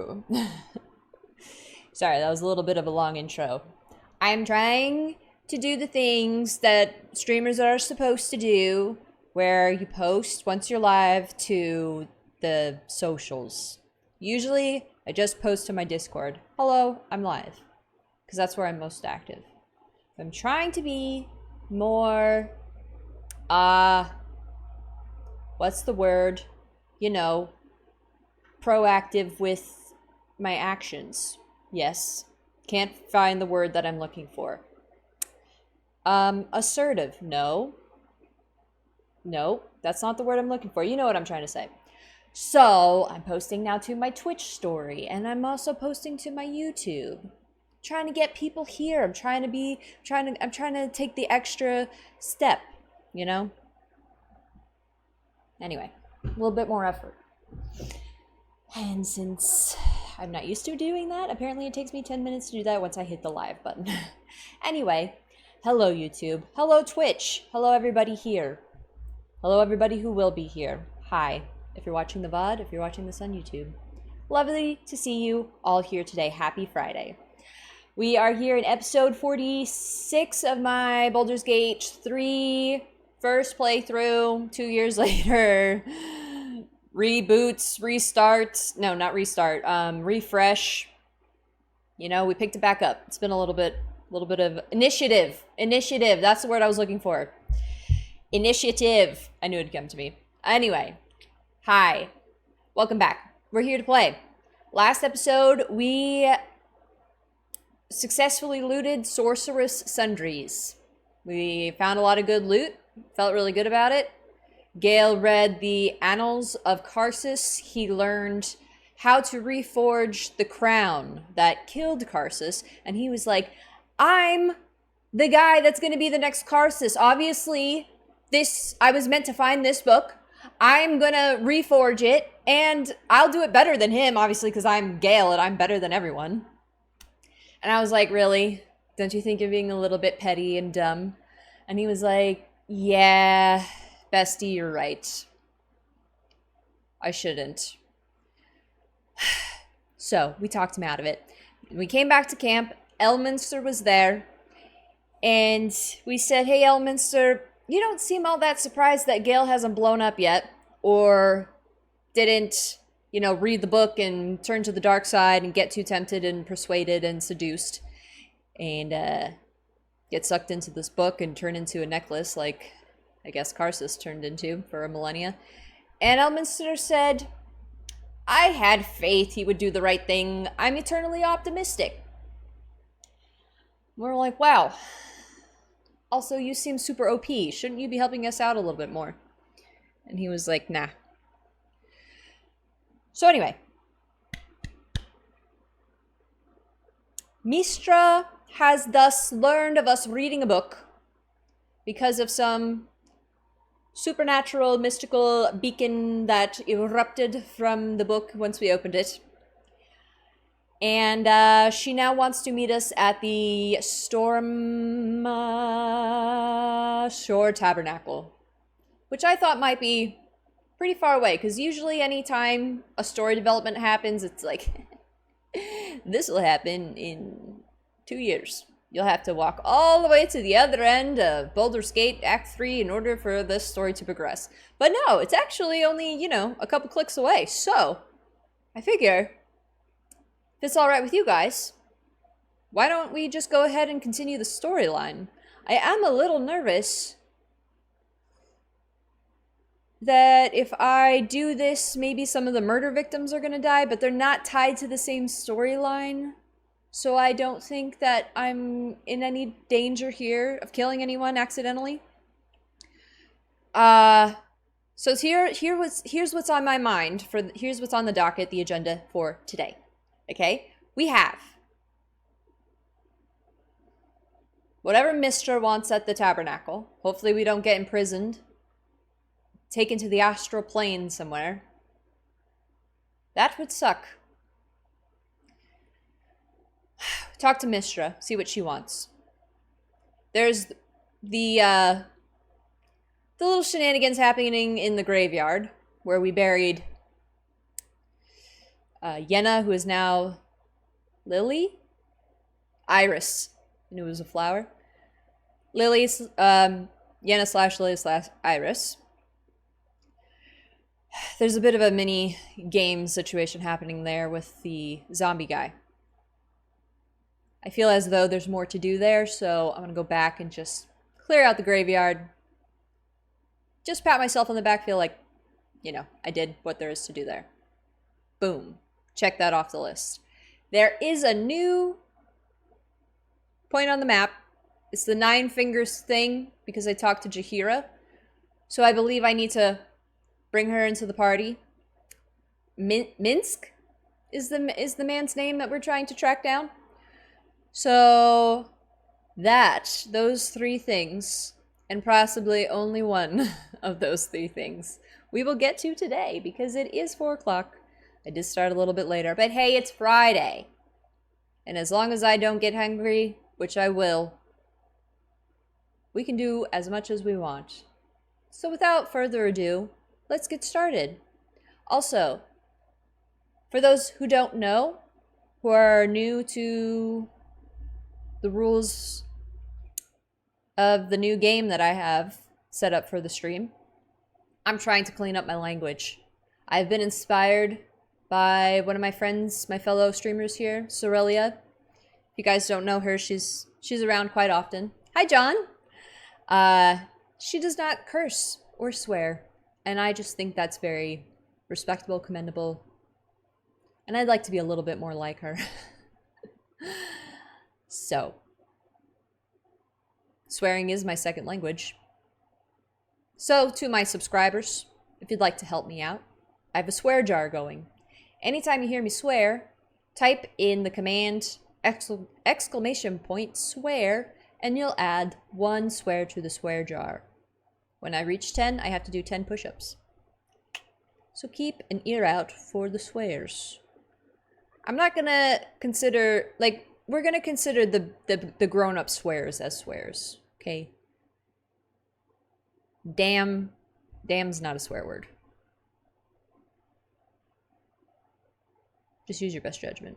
intro. Sorry, that was a little bit of a long intro. I'm trying to do the things that streamers are supposed to do, where you post once you're live to the socials. Usually, I just post to my Discord. Hello, I'm live. Because that's where I'm most active. I'm trying to be more, what's the word? You know, proactive with my actions. Yes. Can't find the word that I'm looking for. Assertive. No. No, that's not the word I'm looking for. You know what I'm trying to say. So, I'm posting now to my Twitch story, and I'm also posting to my YouTube. Trying to get people here. I'm trying to take the extra step, you know? Anyway, a little bit more effort. And since I'm not used to doing that, apparently it takes me 10 minutes to do that once I hit the live button. Anyway, hello YouTube. Hello Twitch. Hello everybody here. Hello everybody who will be here. Hi. If you're watching the VOD, if you're watching this on YouTube. Lovely to see you all here today. Happy Friday. We are here in episode 46 of my Baldur's Gate 3 first playthrough, 2 years later. Reboots, restarts, no, not restart, refresh. You know, we picked it back up. It's been a little bit of initiative, that's the word I was looking for. Initiative, I knew it'd come to me. Anyway, hi, welcome back. We're here to play. Last episode, we successfully looted Sorceress Sundries. We found a lot of good loot, felt really good about it. Gale read the Annals of Karsite. He learned how to reforge the crown that killed Karsite, and he was like, I'm the guy that's going to be the next Karsite. Obviously, I was meant to find this book. I'm going to reforge it, and I'll do it better than him, obviously, because I'm Gale, and I'm better than everyone. And I was like, really? Don't you think you're being a little bit petty and dumb? And he was like, yeah, bestie, you're right. I shouldn't. So, we talked him out of it. We came back to camp. Elminster was there. And we said, hey, Elminster, you don't seem all that surprised that Gale hasn't blown up yet. Or didn't, you know, read the book and turn to the dark side and get too tempted and persuaded and seduced. And get sucked into this book and turn into a necklace like I guess Karsite turned into for a millennia. And Elminster said, I had faith he would do the right thing. I'm eternally optimistic. We're like, wow. Also, you seem super OP. Shouldn't you be helping us out a little bit more? And he was like, nah. So anyway. Mystra has thus learned of us reading a book because of some supernatural, mystical beacon that erupted from the book once we opened it. And she now wants to meet us at the Storm Shore Tabernacle, which I thought might be pretty far away, because usually anytime a story development happens, it's like, this will happen in 2 years. You'll have to walk all the way to the other end of Baldur's Gate Act 3 in order for this story to progress. But no, it's actually only, you know, a couple clicks away. So, I figure, if it's alright with you guys, why don't we just go ahead and continue the storyline? I am a little nervous that if I do this, maybe some of the murder victims are gonna die, but they're not tied to the same storyline. So I don't think that I'm in any danger here of killing anyone accidentally. So here's what's on my mind here's what's on the docket, the agenda for today. Okay? We have whatever Mystra wants at the tabernacle. Hopefully we don't get imprisoned, taken to the astral plane somewhere. That would suck. Talk to Mystra, see what she wants. There's the little shenanigans happening in the graveyard where we buried Yenna, who is now Lily? Iris. I knew it was a flower. Lily's, Yenna slash Lily slash Iris. There's a bit of a mini game situation happening there with the zombie guy. I feel as though there's more to do there, so I'm gonna go back and just clear out the graveyard. Just pat myself on the back, feel like, you know, I did what there is to do there. Boom. Check that off the list. There is a new point on the map. It's the 9 fingers thing, because I talked to Jaheira. So I believe I need to bring her into the party. Minsk is the man's name that we're trying to track down. So those 3 things, and possibly only one of those 3 things, we will get to today, because it is 4 o'clock. I did start a little bit later, but hey, it's Friday. And as long as I don't get hungry, which I will, we can do as much as we want. So without further ado, let's get started. Also, for those who don't know, who are new to the rules of the new game that I have set up for the stream, I'm trying to clean up my language. I've been inspired by one of my friends, my fellow streamers here, Sorelia. If you guys don't know her, she's around quite often. Hi, John. She does not curse or swear, and I just think that's very respectable, commendable, and I'd like to be a little bit more like her. So, swearing is my second language. So, to my subscribers, if you'd like to help me out, I have a swear jar going. Anytime you hear me swear, type in the command exclamation point swear, and you'll add 1 swear to the swear jar. When I reach 10, I have to do 10 push-ups. So keep an ear out for the swears. I'm not gonna consider, like, we're gonna consider the grown-up swears as swears, okay? Damn's not a swear word. Just use your best judgment.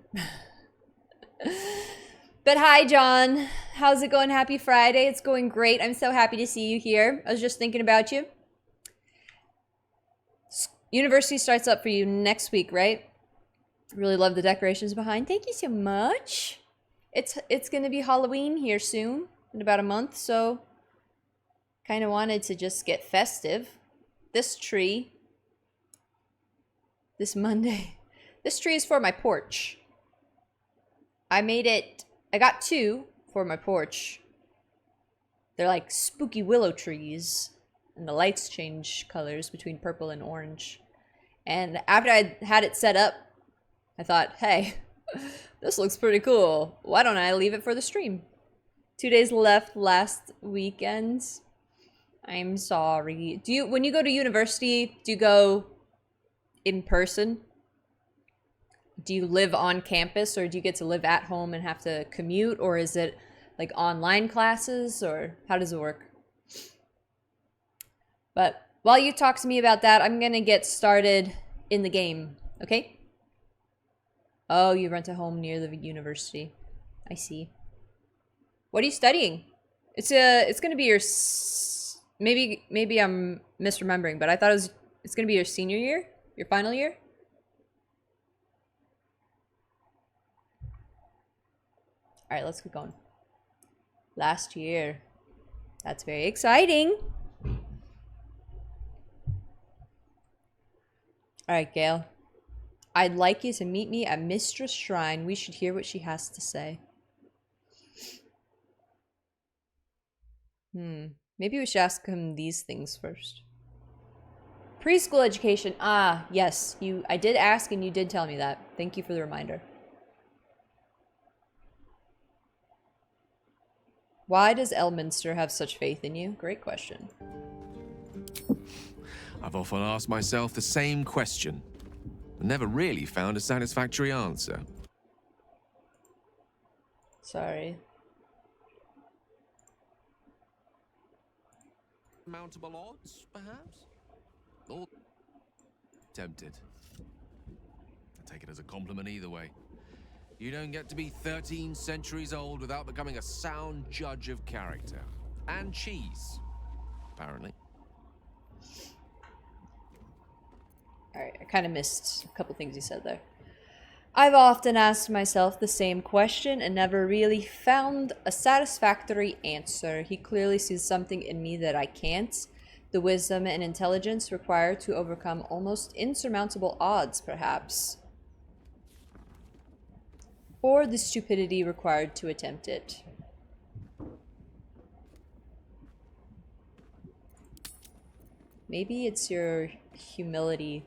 But hi, John. How's it going? Happy Friday. It's going great. I'm so happy to see you here. I was just thinking about you. University starts up for you next week, right? Really love the decorations behind. Thank you so much. It's going to be Halloween here soon, in about a month, so kind of wanted to just get festive. This tree, this Monday, this tree is for my porch. I got 2 for my porch. They're like spooky willow trees, and the lights change colors between purple and orange. And after I had it set up, I thought, hey, this looks pretty cool. Why don't I leave it for the stream? 2 days left last weekend. I'm sorry. When you go to university, do you go in person? Do you live on campus, or do you get to live at home and have to commute, or is it like online classes, or how does it work? But while you talk to me about that, I'm gonna get started in the game, okay? Oh, you rent a home near the university. I see. What are you studying? It's gonna be your maybe I'm misremembering, but I thought it's gonna be your senior year, your final year. All right, let's keep going. Last year. That's very exciting. All right, Gale. I'd like you to meet me at Mystra's shrine. We should hear what she has to say. Maybe we should ask him these things first. Preschool education. Ah, yes. I did ask and you did tell me that. Thank you for the reminder. Why does Elminster have such faith in you? Great question. I've often asked myself the same question, and never really found a satisfactory answer. Sorry. Mountable odds, perhaps? Or tempted. take it as a compliment either way. You don't get to be 13 centuries old without becoming a sound judge of character. And cheese, apparently. Alright, I kind of missed a couple things you said there. I've often asked myself the same question and never really found a satisfactory answer. He clearly sees something in me that I can't. The wisdom and intelligence required to overcome almost insurmountable odds, perhaps. Or the stupidity required to attempt it. Maybe it's your humility.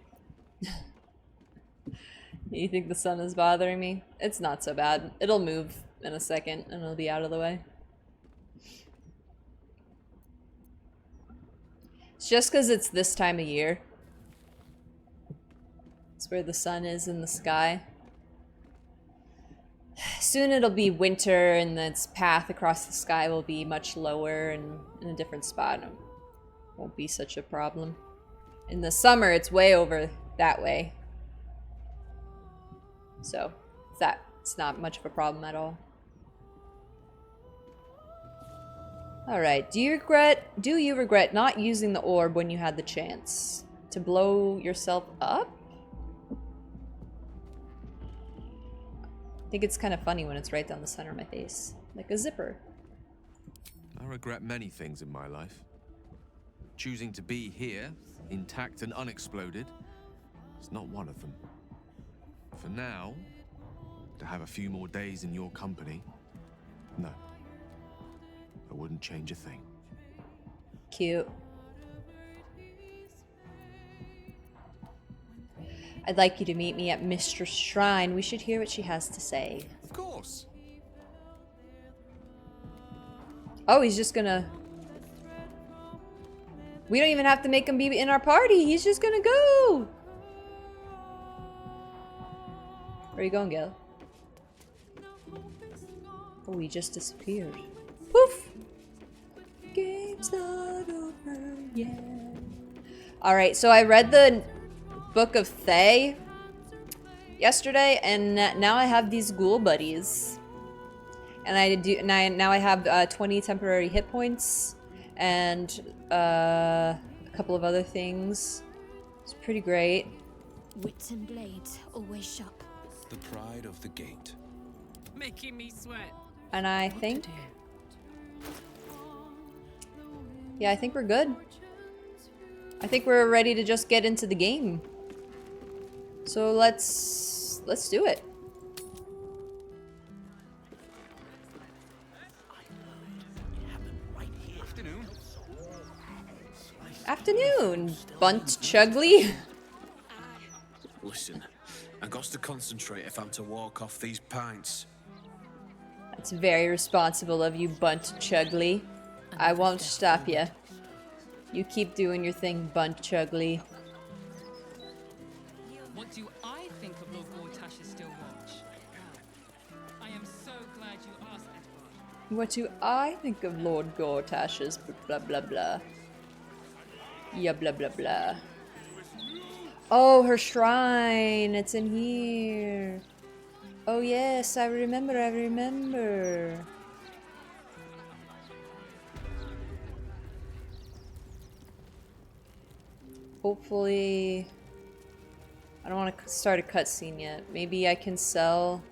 You think the sun is bothering me? It's not so bad. It'll move in a second and it'll be out of the way. It's just because it's this time of year. It's where the sun is in the sky. Soon it'll be winter and its path across the sky will be much lower and in a different spot. It won't be such a problem. In the summer, it's way over that way. So, it's not much of a problem at all. Alright, do you regret not using the orb when you had the chance? To blow yourself up? I think it's kind of funny when it's right down the center of my face. Like a zipper. I regret many things in my life. Choosing to be here, intact and unexploded, is not one of them. For now, to have a few more days in your company, no. I wouldn't change a thing. Cute. I'd like you to meet me at Mystra's shrine. We should hear what she has to say. Of course. Oh, he's just gonna... We don't even have to make him be in our party. He's just gonna go. Where are you going, Gale? Oh, he just disappeared. Poof! Game's not over yet. Alright, so I read the Book of Thay yesterday, and now I have these ghoul buddies. And now I have 20 temporary hit points and a couple of other things. It's pretty great. Wits and blades always sharp. The pride of the gate. Making me sweat. And I think... Yeah, I think we're good. I think we're ready to just get into the game. So let's do it. Afternoon, Bunt Chugly. Listen, I got to concentrate if I'm to walk off these pints. That's very responsible of you, Bunt Chugly. I won't stop you. You keep doing your thing, Bunt Chugly. What do I think of Lord Gortash's still watch? I am so glad you asked, Edward. What do I think of Lord Gortash's blah blah blah? Yeah, blah blah blah. Oh, her shrine! It's in here. Oh yes, I remember. Hopefully... I don't want to start a cutscene yet. Maybe I can sell...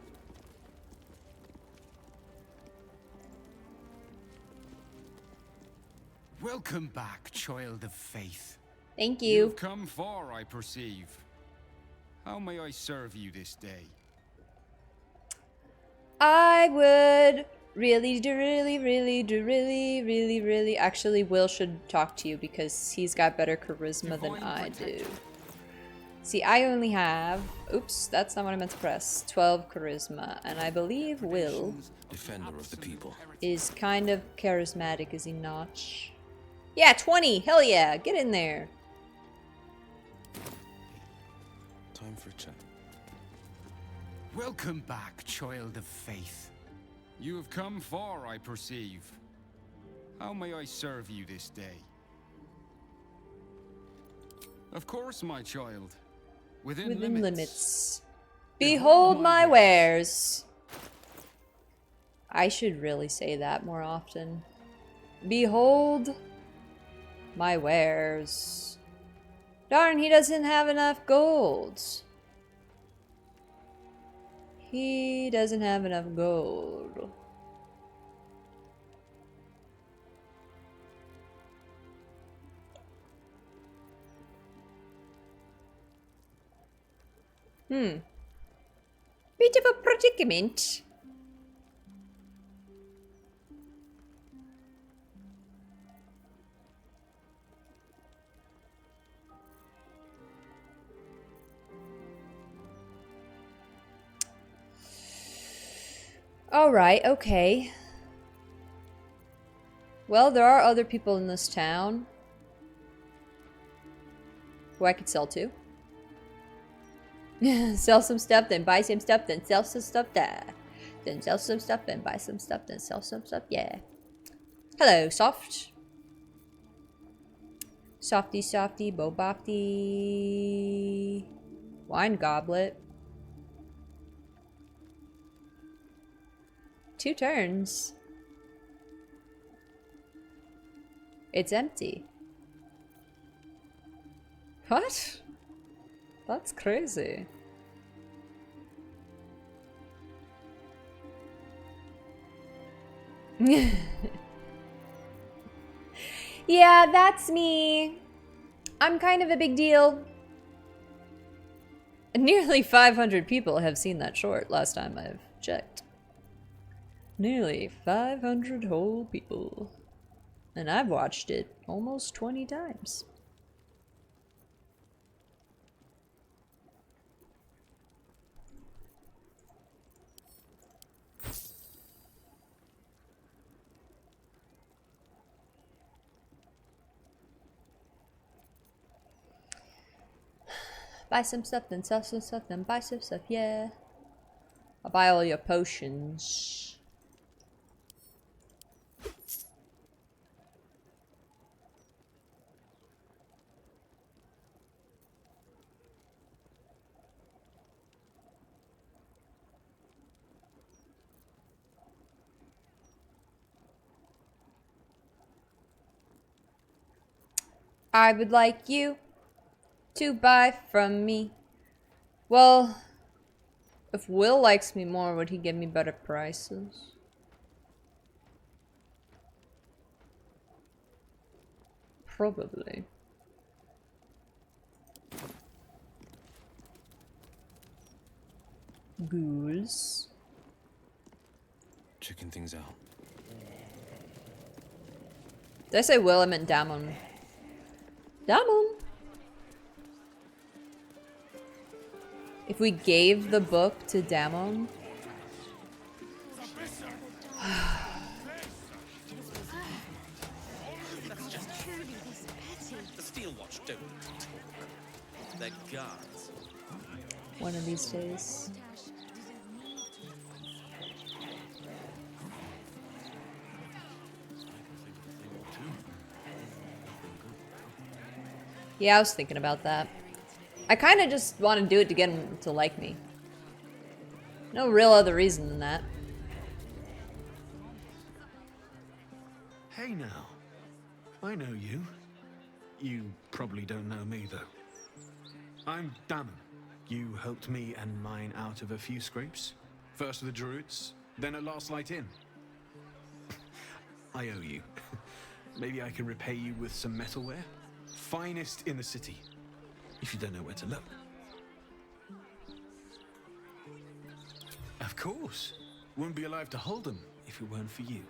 Welcome back, child of faith. Thank you. You've come far, I perceive. How may I serve you this day? I would really actually Will should talk to you because he's got better charisma than I do. See, I only have, oops, that's not what I meant to press, 12 charisma, and I believe Will Defender of the people. is kind of charismatic, is he not? Yeah, 20, hell yeah, get in there. Time for a chat. Welcome back, child of faith. You have come far, I perceive. How may I serve you this day? Of course, my child. Within limits. Behold my wares. I should really say that more often. Behold my wares. Darn, he doesn't have enough gold. He doesn't have enough gold. Bit of a predicament. Alright, okay. Well, there are other people in this town who I could sell to. Sell some stuff, then buy some stuff, then sell some stuff there. Then sell some stuff, then buy some stuff, then sell some stuff, yeah. Hello, Soft. Softy, softy, bobopty. Wine goblet. 2 turns. It's empty. What? That's crazy. Yeah, that's me. I'm kind of a big deal. Nearly 500 people have seen that short last time I've checked. Nearly 500 whole people. And I've watched it almost 20 times. Buy some stuff, then sell some stuff, then buy some stuff, yeah. I'll buy all your potions. I would like you to buy from me. Well, if Will likes me more, would he give me better prices? Probably. Ghouls. Checking things out. Did I say Will? I meant Damon. Damon! If we gave the book to Damon... The Steel Watch don't. They're guards. One of these days. Yeah, I was thinking about that. I kind of just want to do it to get him to like me. No real other reason than that. Hey now. I know you. You probably don't know me, though. I'm Damon. You helped me and mine out of a few scrapes. First the Druids, then at Last Light Inn. I owe you. Maybe I can repay you with some metalware? Finest in the city, if you don't know where to look. Of course. Wouldn't be alive to hold them if it weren't for you.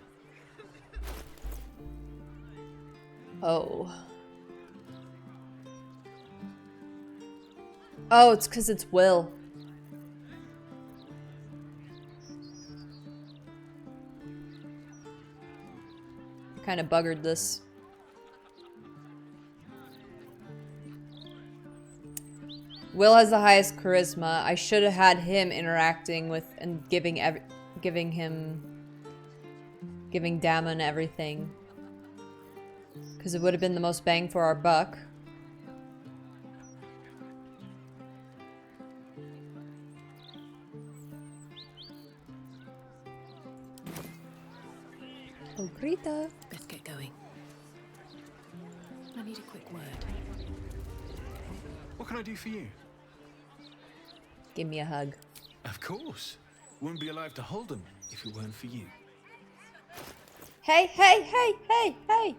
Oh. Oh, it's because it's Will. Kind of buggered this. Will has the highest charisma. I should have had him interacting with and giving Damon everything. Because it would have been the most bang for our buck. Oh, Greta. Let's get going. I need a quick word. What can I do for you? Give me a hug. Of course. Wouldn't be alive to hold them if it weren't for you. Hey, hey, hey, hey, hey!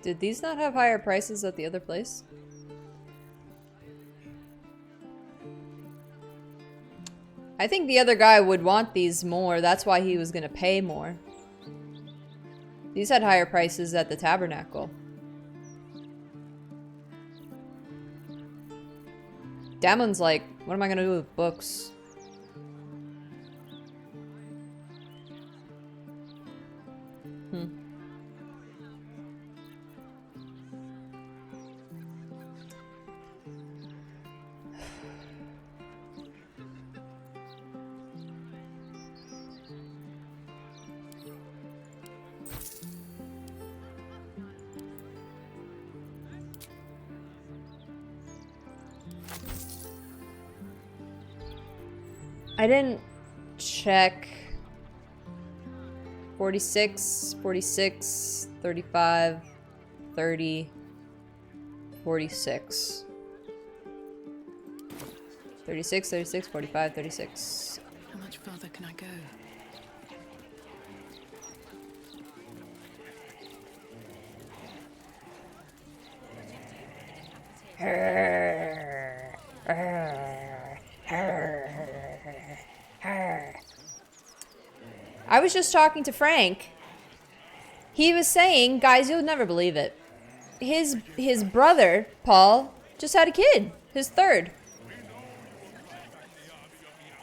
Did these not have higher prices at the other place? I think the other guy would want these more. That's why he was gonna pay more. These had higher prices at the tabernacle. Damon's like, what am I gonna do with books? I didn't check. 46, 46, 35, 30, 46. 36, 36, 45, 36. How much further can I go? I was just talking to Frank. He was saying, guys, you'll never believe it. His brother, Paul, just had a kid. His third.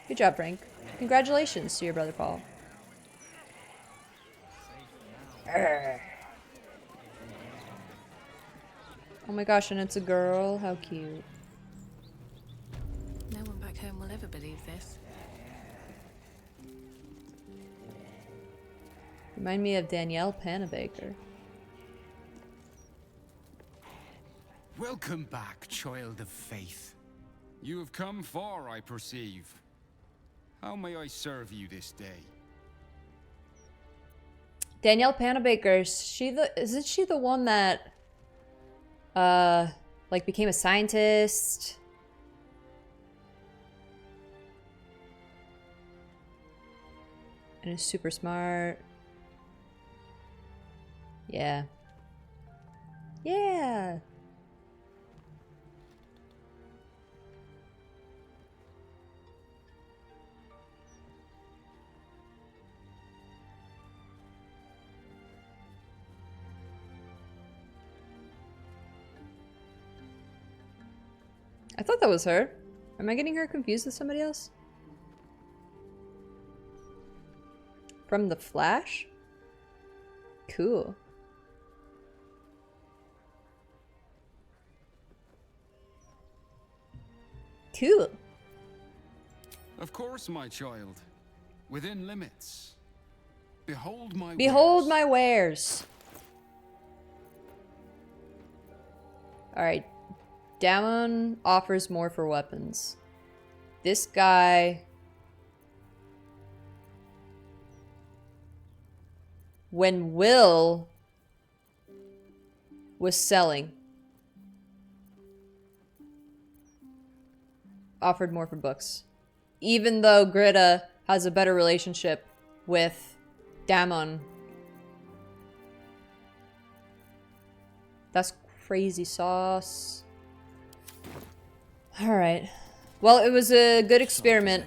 Good job, Frank. Congratulations to your brother, Paul. Oh my gosh, and it's a girl. How cute. No one back home will ever believe this. Remind me of Danielle Panabaker. Welcome back, child of faith. You have come far, I perceive. How may I serve you this day? Danielle Panabaker, isn't she the one that like became a scientist? And is super smart. Yeah. Yeah. I thought that was her. Am I getting her confused with somebody else? From The Flash? Cool. Cool. Of course, my child. Within limits. Behold my Behold wares. my wares. Alright. Damon offers more for weapons. This guy... When Will was selling, offered more for books. Even though Greta has a better relationship with Damon. That's crazy sauce. Alright. Well, it was a good experiment.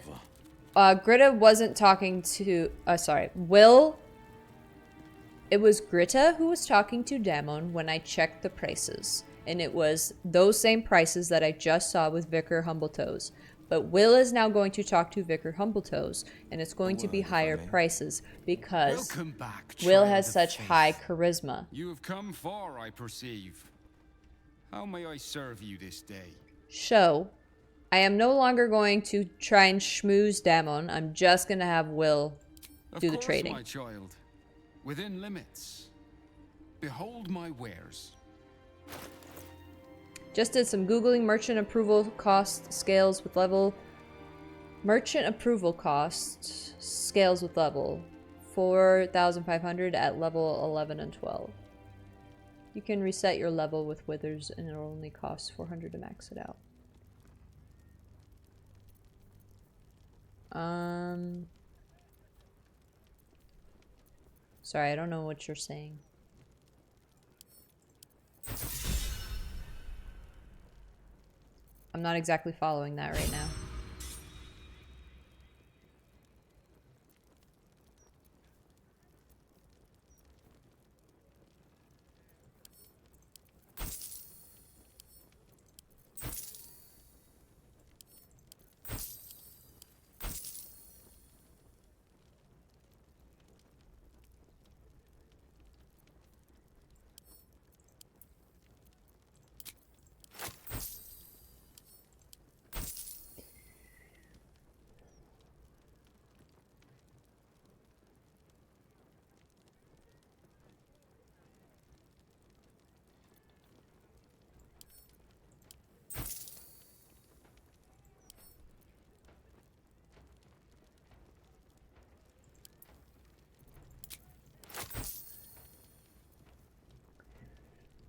Greta wasn't talking to... sorry. Will... It was Greta who was talking to Damon when I checked the prices. And it was those same prices that I just saw with Vicar Humbletoes. But Will is now going to talk to Vicar Humbletoes. And it's going to be higher prices. Because Welcome back, Will child has of such faith. high charisma. You have come far, I perceive. How may I serve you this day? So, I am no longer going to try and schmooze Damon. I'm just going to have Will do the course, trading. my child. Within limits. Behold my wares. Just did some Googling. Merchant approval cost scales with level. Merchant approval cost scales with level. 4,500 at level 11 and 12. You can reset your level with withers and it'll only cost 400 to max it out. Sorry, I don't know what you're saying. I'm not exactly following that right now.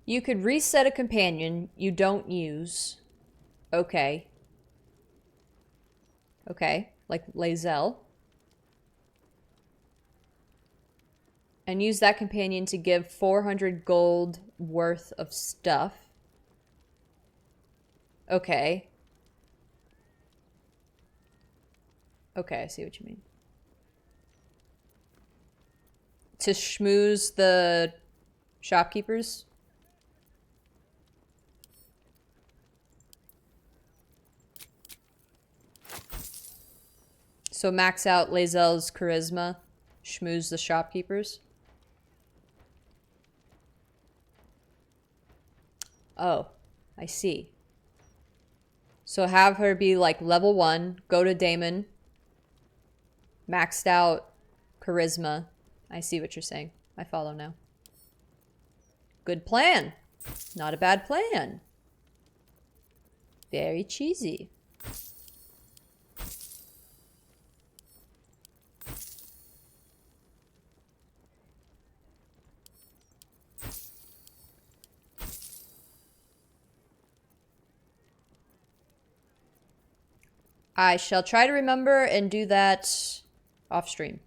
You could reset a companion you don't use. Okay. Okay, like Lae'zel. And use that companion to give 400 gold worth of stuff. Okay. Okay, I see what you mean. To schmooze the shopkeepers? So max out Lae'zel's charisma, schmooze the shopkeepers. Oh, I see. So have her be like level 1, go to Daemon, maxed out charisma. I see what you're saying. I follow now. Good plan. Not a bad plan. Very cheesy. I shall try to remember and do that off stream.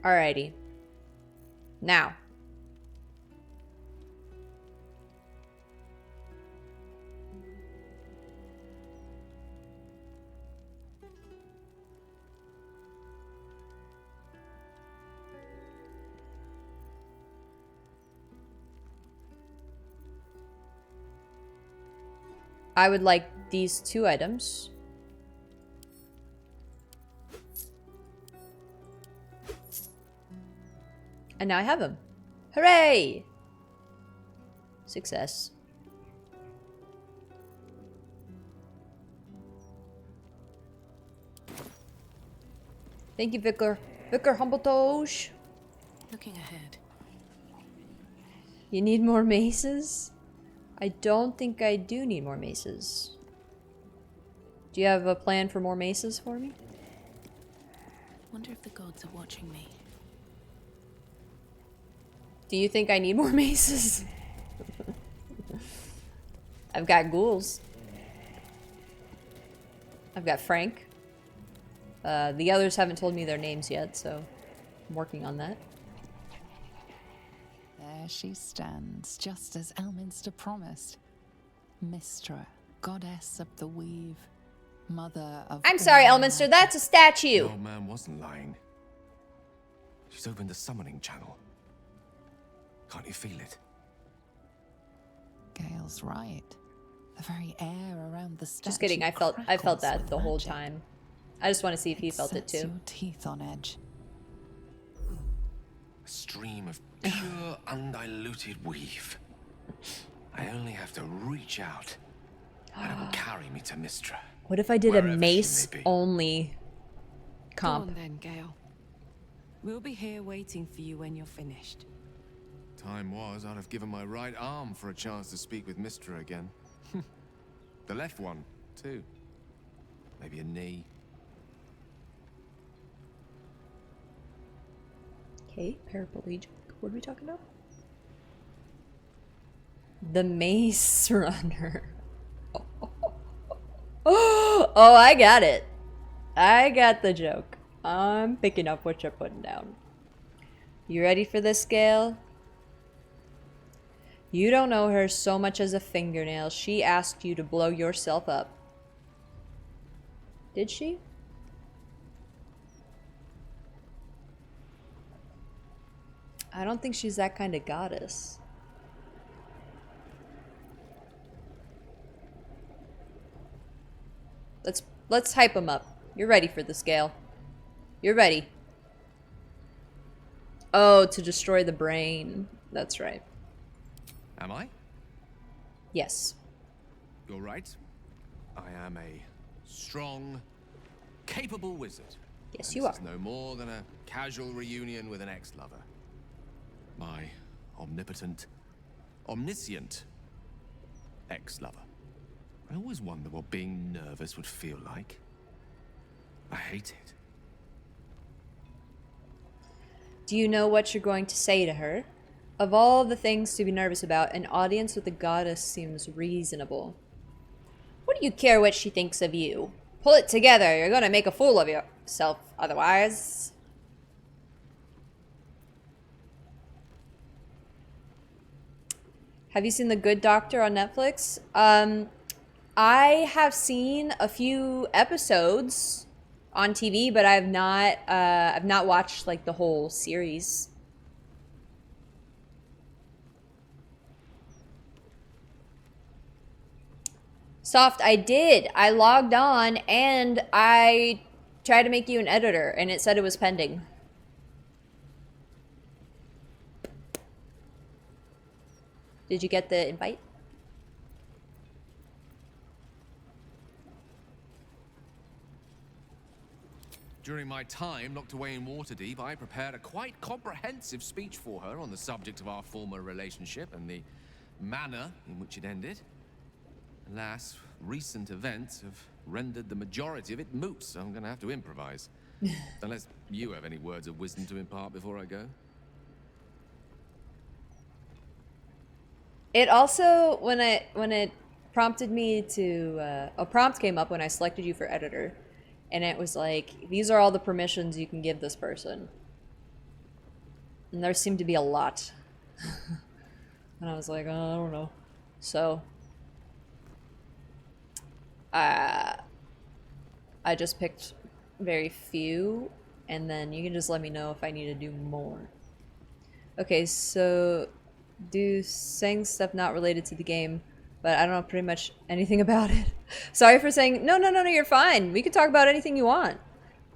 Alrighty. Now. I would like these 2 items. And now I have them. Hooray! Success. Thank you, Vicar. Vicar Humbletoge. Looking ahead. You need more maces? I don't think I do need more maces. Do you have a plan for more maces for me? Wonder if the gods are watching me. Do you think I need more maces? I've got ghouls. I've got Frank. The others haven't told me their names yet, so I'm working on that. There she stands, just as Elminster promised. Mystra, goddess of the weave, mother of... I'm sorry, Elminster, that's a statue! The old man wasn't lying. She's opened the summoning channel. Can't you feel it? Gale's right. The very air around the statue Just kidding, I felt that the whole magic. time. I just want to see if he felt it Sets too. your teeth on edge. A stream of pure, undiluted weave. I only have to reach out, and it will carry me to Mystra. What if I did a Wherever she mace may be. only Go on comp? then, Gale. We'll be here waiting for you when you're finished. Time was, I'd have given my right arm for a chance to speak with Mystra again. The left one, too. Maybe a knee. Okay, paraplegic. What are we talking about? The Mace Runner. Oh, I got it. I got the joke. I'm picking up what you're putting down. You ready for this, Gale? You don't know her so much as a fingernail. She asked you to blow yourself up. Did she? I don't think she's that kind of goddess. Let's hype him up. You're ready for this, Gale. You're ready. Oh, to destroy the brain. That's right. Am I? Yes. You're right. I am a strong, capable wizard. Yes, And you this are. is no more than a casual reunion with an ex-lover. My omnipotent, omniscient ex-lover. I always wonder what being nervous would feel like. I hate it. Do you know what you're going to say to her? Of all the things to be nervous about, an audience with a goddess seems reasonable. What do you care what she thinks of you? Pull it together. You're gonna make a fool of yourself otherwise. Have you seen The Good Doctor on Netflix? I have seen a few episodes on TV, but I've not watched like the whole series. Soft, I did. I logged on and I tried to make you an editor and it said it was pending. Did you get the invite? During my time locked away in Waterdeep, I prepared a quite comprehensive speech for her on the subject of our former relationship and the manner in which it ended. Alas, recent events have rendered the majority of it moot, so I'm gonna have to improvise. Unless you have any words of wisdom to impart before I go. It also, when it prompted me to, a prompt came up when I selected you for editor. And it was like, these are all the permissions you can give this person. And there seemed to be a lot. And I was like, oh, I don't know. So, I just picked very few. And then you can just let me know if I need to do more. Okay, so do saying stuff not related to the game. But I don't know pretty much anything about it. Sorry for saying, no, you're fine. We can talk about anything you want.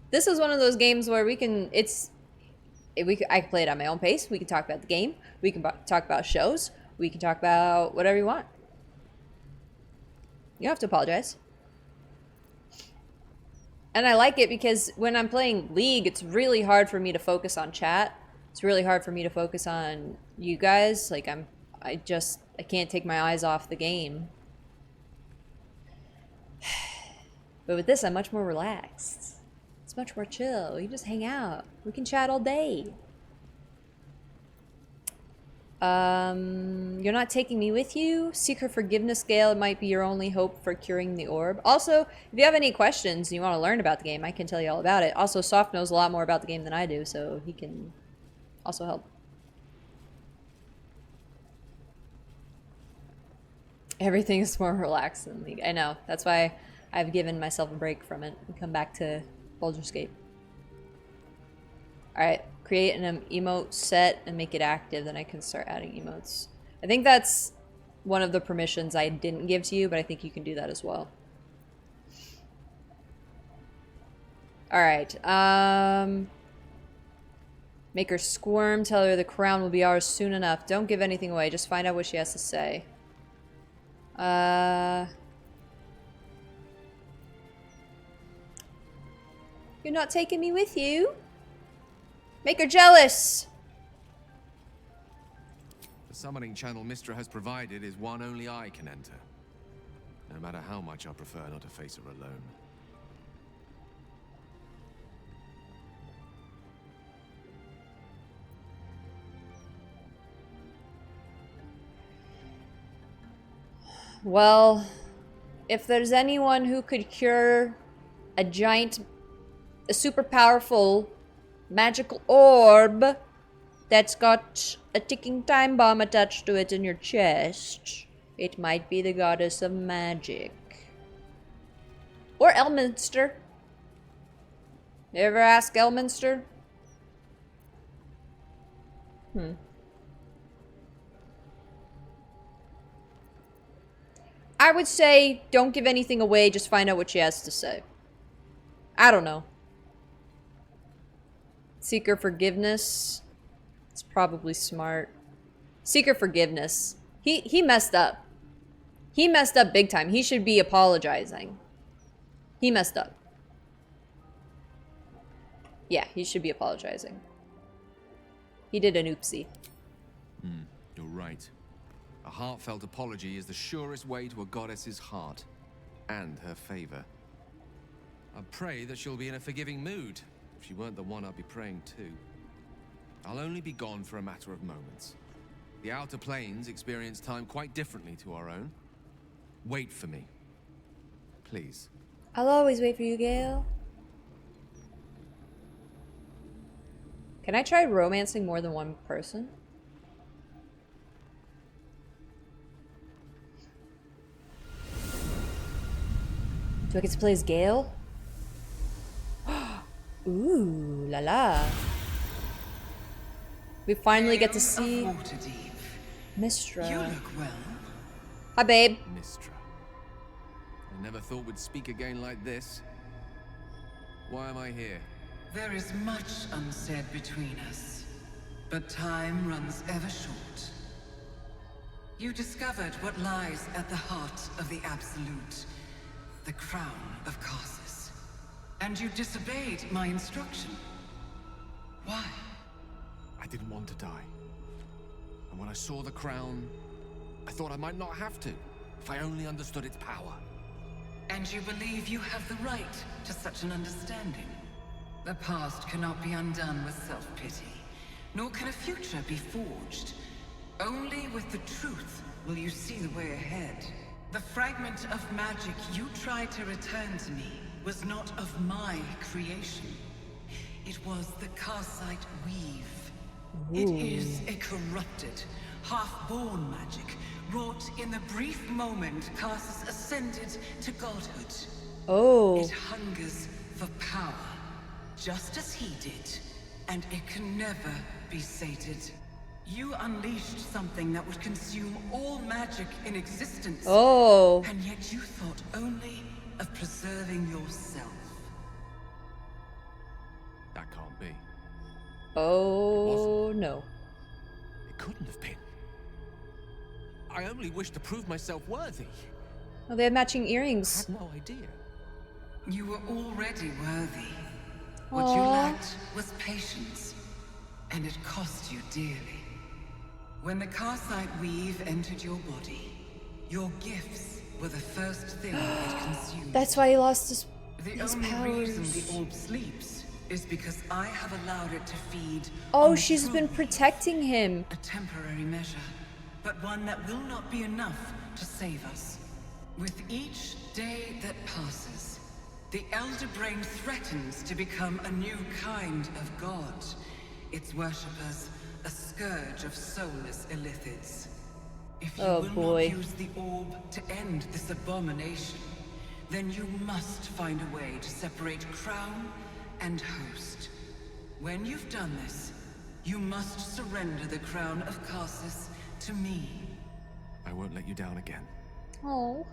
This is one of those games where we can, I can play it at my own pace. We can talk about the game. We can talk about shows. We can talk about whatever you want. You don't have to apologize. And I like it because when I'm playing League, it's really hard for me to focus on chat. It's really hard for me to focus on you guys. Like, I can't take my eyes off the game. But with this, I'm much more relaxed. It's much more chill. We can just hang out. We can chat all day. You're not taking me with you? Seek her forgiveness, Gale. It might be your only hope for curing the orb. Also, if you have any questions and you want to learn about the game, I can tell you all about it. Also, Soft knows a lot more about the game than I do, so he can also help. Everything is more relaxed than League. I know. That's why I've given myself a break from it and come back to Baldur's Gate. Alright, create an emote set and make it active, then I can start adding emotes. I think that's one of the permissions I didn't give to you, but I think you can do that as well. Alright, make her squirm, tell her the crown will be ours soon enough. Don't give anything away, just find out what she has to say. You're not taking me with you? Make her jealous! The summoning channel Mystra has provided is one only I can enter. No matter how much I prefer not to face her alone. Well, if there's anyone who could cure a super powerful magical orb that's got a ticking time bomb attached to it in your chest, it might be the goddess of magic. Or Elminster. You ever ask Elminster? I would say don't give anything away, just find out what she has to say. I don't know. Seek her forgiveness. It's probably smart. Seek her forgiveness. He messed up. He messed up big time. He should be apologizing. He messed up. Yeah, he should be apologizing. He did an oopsie. You're right. A heartfelt apology is the surest way to a goddess's heart and her favor. I pray that she'll be in a forgiving mood. If she weren't the one I'd be praying to. I'll only be gone for a matter of moments. The Outer Planes experience time quite differently to our own. Wait for me. Please. I'll always wait for you, Gale. Can I try romancing more than one person? Do I get to play as Gale? Ooh, la la. We finally get to see Mystra. You look well. Hi, babe. Mystra. I never thought we'd speak again like this. Why am I here? There is much unsaid between us, but time runs ever short. You discovered what lies at the heart of the Absolute, the crown of Karsus. And you disobeyed my instruction. Why? I didn't want to die. And when I saw the crown, I thought I might not have to, if I only understood its power. And you believe you have the right to such an understanding? The past cannot be undone with self-pity, nor can a future be forged. Only with the truth will you see the way ahead. The fragment of magic you tried to return to me was not of my creation. It was the Karsite weave. It is a corrupted, half-born magic, wrought in the brief moment Karsus ascended to godhood. Oh. It hungers for power, just as he did, and it can never be sated. You unleashed something that would consume all magic in existence. Oh. And yet you thought only of preserving yourself. That can't be. Oh, no. It couldn't have been. I only wished to prove myself worthy. Oh, they have matching earrings. I had no idea. You were already worthy. What you Aww. lacked was patience, and it cost you dearly. When the Karsite weave entered your body, your gifts were the first thing it consumed. That's why he lost his The only reason the orb sleeps is because I have allowed it to feed. Oh, on she's true been weave. protecting him. A temporary measure, but one that will not be enough to save us. With each day that passes, the Elder Brain threatens to become a new kind of god. Its worshippers, a scourge of soulless illithids. If you Oh, will boy. not use the orb to end this abomination, then you must find a way to separate crown and host. When you've done this, you must surrender the crown of Karsus to me. I won't let you down again. Oh.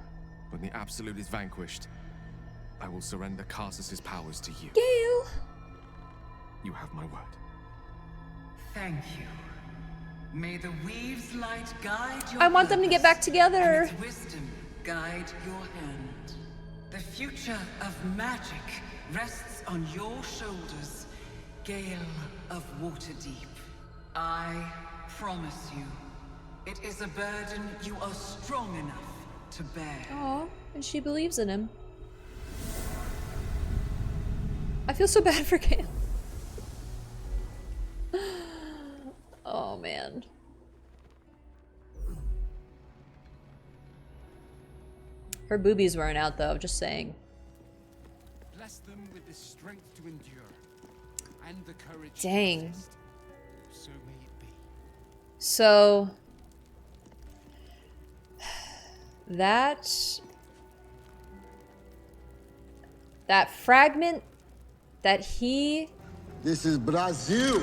When the Absolute is vanquished, I will surrender Karsus's powers to you. Gale! You have my word. Thank you. May the Weave's light guide your I want them to get back together. and its wisdom guide your hand. The future of magic rests on your shoulders, Gale of Waterdeep. I promise you, it is a burden you are strong enough to bear. Aw, and she believes in him. I feel so bad for Gale. Oh man. Her boobies weren't out though, just saying. Bless them with the strength to endure and the courage Dang. to resist. So may it be. So that fragment that he This is Brazil.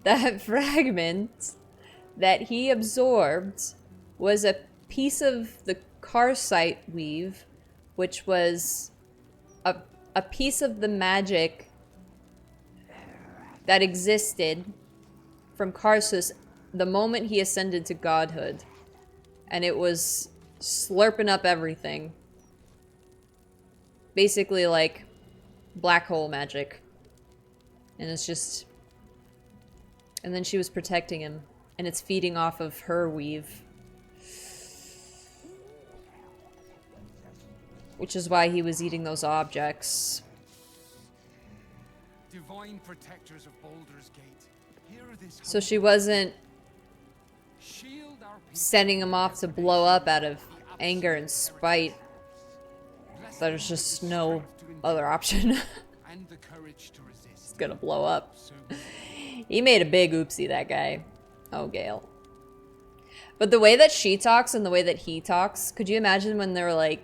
that fragment that he absorbed was a piece of the Karsite weave, which was a piece of the magic that existed from Karsus the moment he ascended to godhood. And it was slurping up everything. Basically like black hole magic. And it's just... And then she was protecting him. And it's feeding off of her weave. Which is why he was eating those objects. Divine protectors of Baldur's Gate, hear this. So she wasn't Shield our people. sending him off to blow up out of anger and spite. There's just no other option. And the courage to resist. It's gonna blow up. So He made a big oopsie, that guy. Oh, Gale. But the way that she talks and the way that he talks, could you imagine when they're like,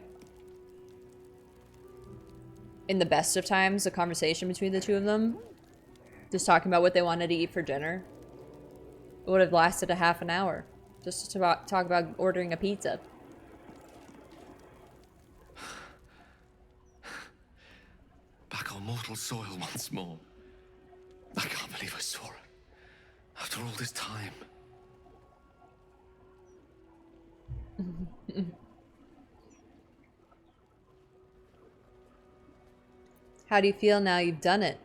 in the best of times, a conversation between the two of them? Just talking about what they wanted to eat for dinner? It would have lasted a half an hour. Just to talk about ordering a pizza. Back on mortal soil once more. I can't believe I saw it. After all this time. How do you feel now you've done it?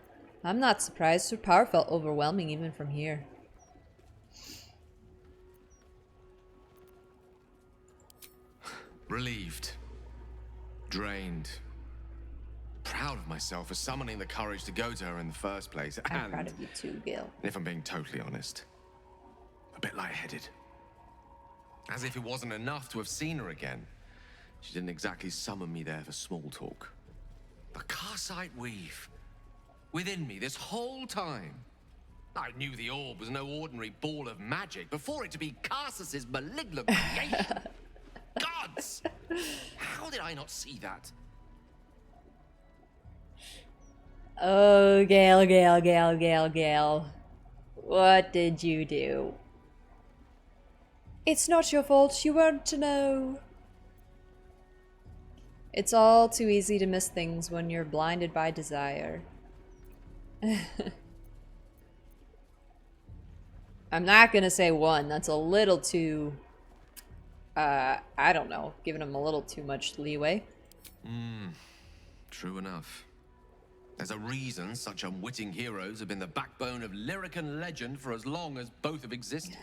I'm not surprised. Her power felt overwhelming even from here. Relieved. Drained. Proud of myself for summoning the courage to go to her in the first place. I'm And, proud of you too, Gale. if I'm being totally honest, a bit lightheaded. As if it wasn't enough to have seen her again. She didn't exactly summon me there for small talk. The Karsite weave. Within me this whole time. I knew the orb was no ordinary ball of magic before it to be Karsus's malignant creation. Gods! How did I not see that? Oh, Gale, Gale, Gale, Gale, Gale. What did you do? It's not your fault. You weren't to know. It's all too easy to miss things when you're blinded by desire. I'm not gonna say one. That's a little too... I don't know. Giving him a little too much leeway. True enough. There's a reason such unwitting heroes have been the backbone of lyric and legend for as long as both have existed.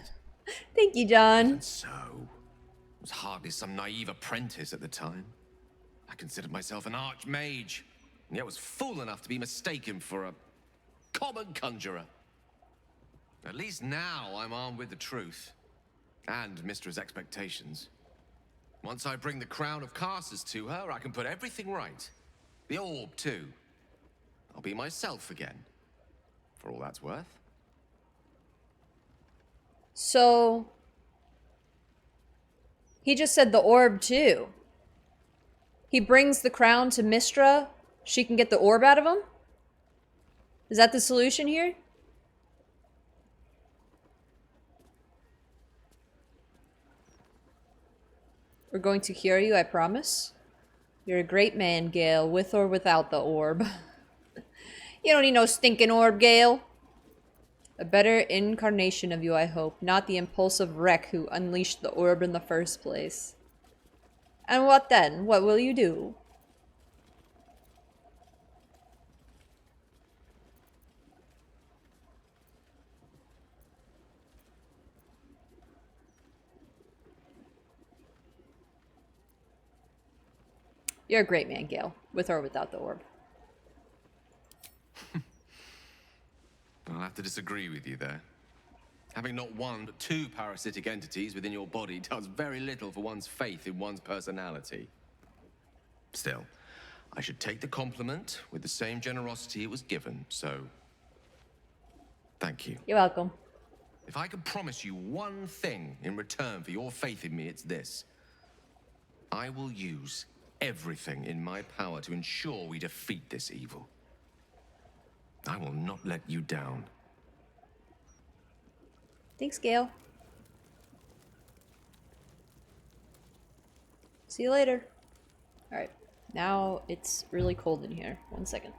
Thank you, John. And so, I was hardly some naive apprentice at the time. I considered myself an archmage, and yet was fool enough to be mistaken for a common conjurer. At least now I'm armed with the truth, and Mystra's expectations. Once I bring the crown of Karsus to her, I can put everything right. The orb, too. I'll be myself again, for all that's worth. So... he just said the orb, too. He brings the crown to Mystra. She can get the orb out of him? Is that the solution here? We're going to cure you, I promise. You're a great man, Gale, with or without the orb. You don't need no stinking orb, Gale. A better incarnation of you, I hope, not the impulsive wreck who unleashed the orb in the first place. And what then? What will you do? You're a great man, Gale, with or without the orb. I'll have to disagree with you there. Having not one but two parasitic entities within your body does very little for one's faith in one's personality. Still, I should take the compliment with the same generosity it was given, so thank you. You're welcome. If I could promise you one thing in return for your faith in me, it's this. I will use everything in my power to ensure we defeat this evil. I will not let you down. Thanks, Gale. See you later. Alright, now it's really cold in here. 1 second.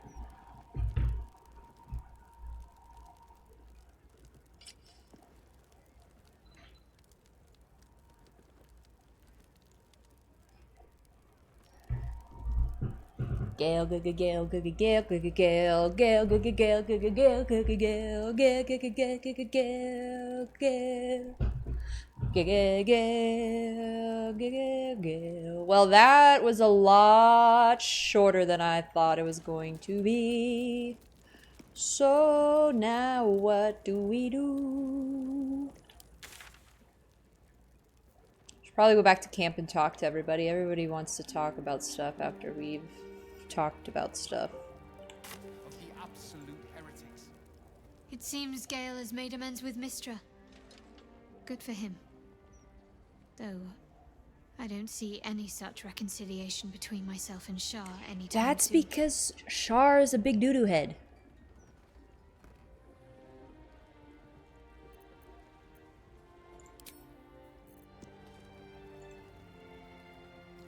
Gale, Gale, Gale, Gale, Gale, Gale, Gale, Gale, Gale, Gale, Gale, Gale, Gale, Gale, Gale, Gale, Gale, Gale. Well, that was a lot shorter than I thought it was going to be. So now what do we do? Should probably go back to camp and talk to everybody. Everybody wants to talk about stuff after we've talked about stuff. Of the absolute heretics. It seems Gale has made amends with Mystra. Good for him. Though, I don't see any such reconciliation between myself and Shar anytime That's soon. because Shar is a big doo-doo head.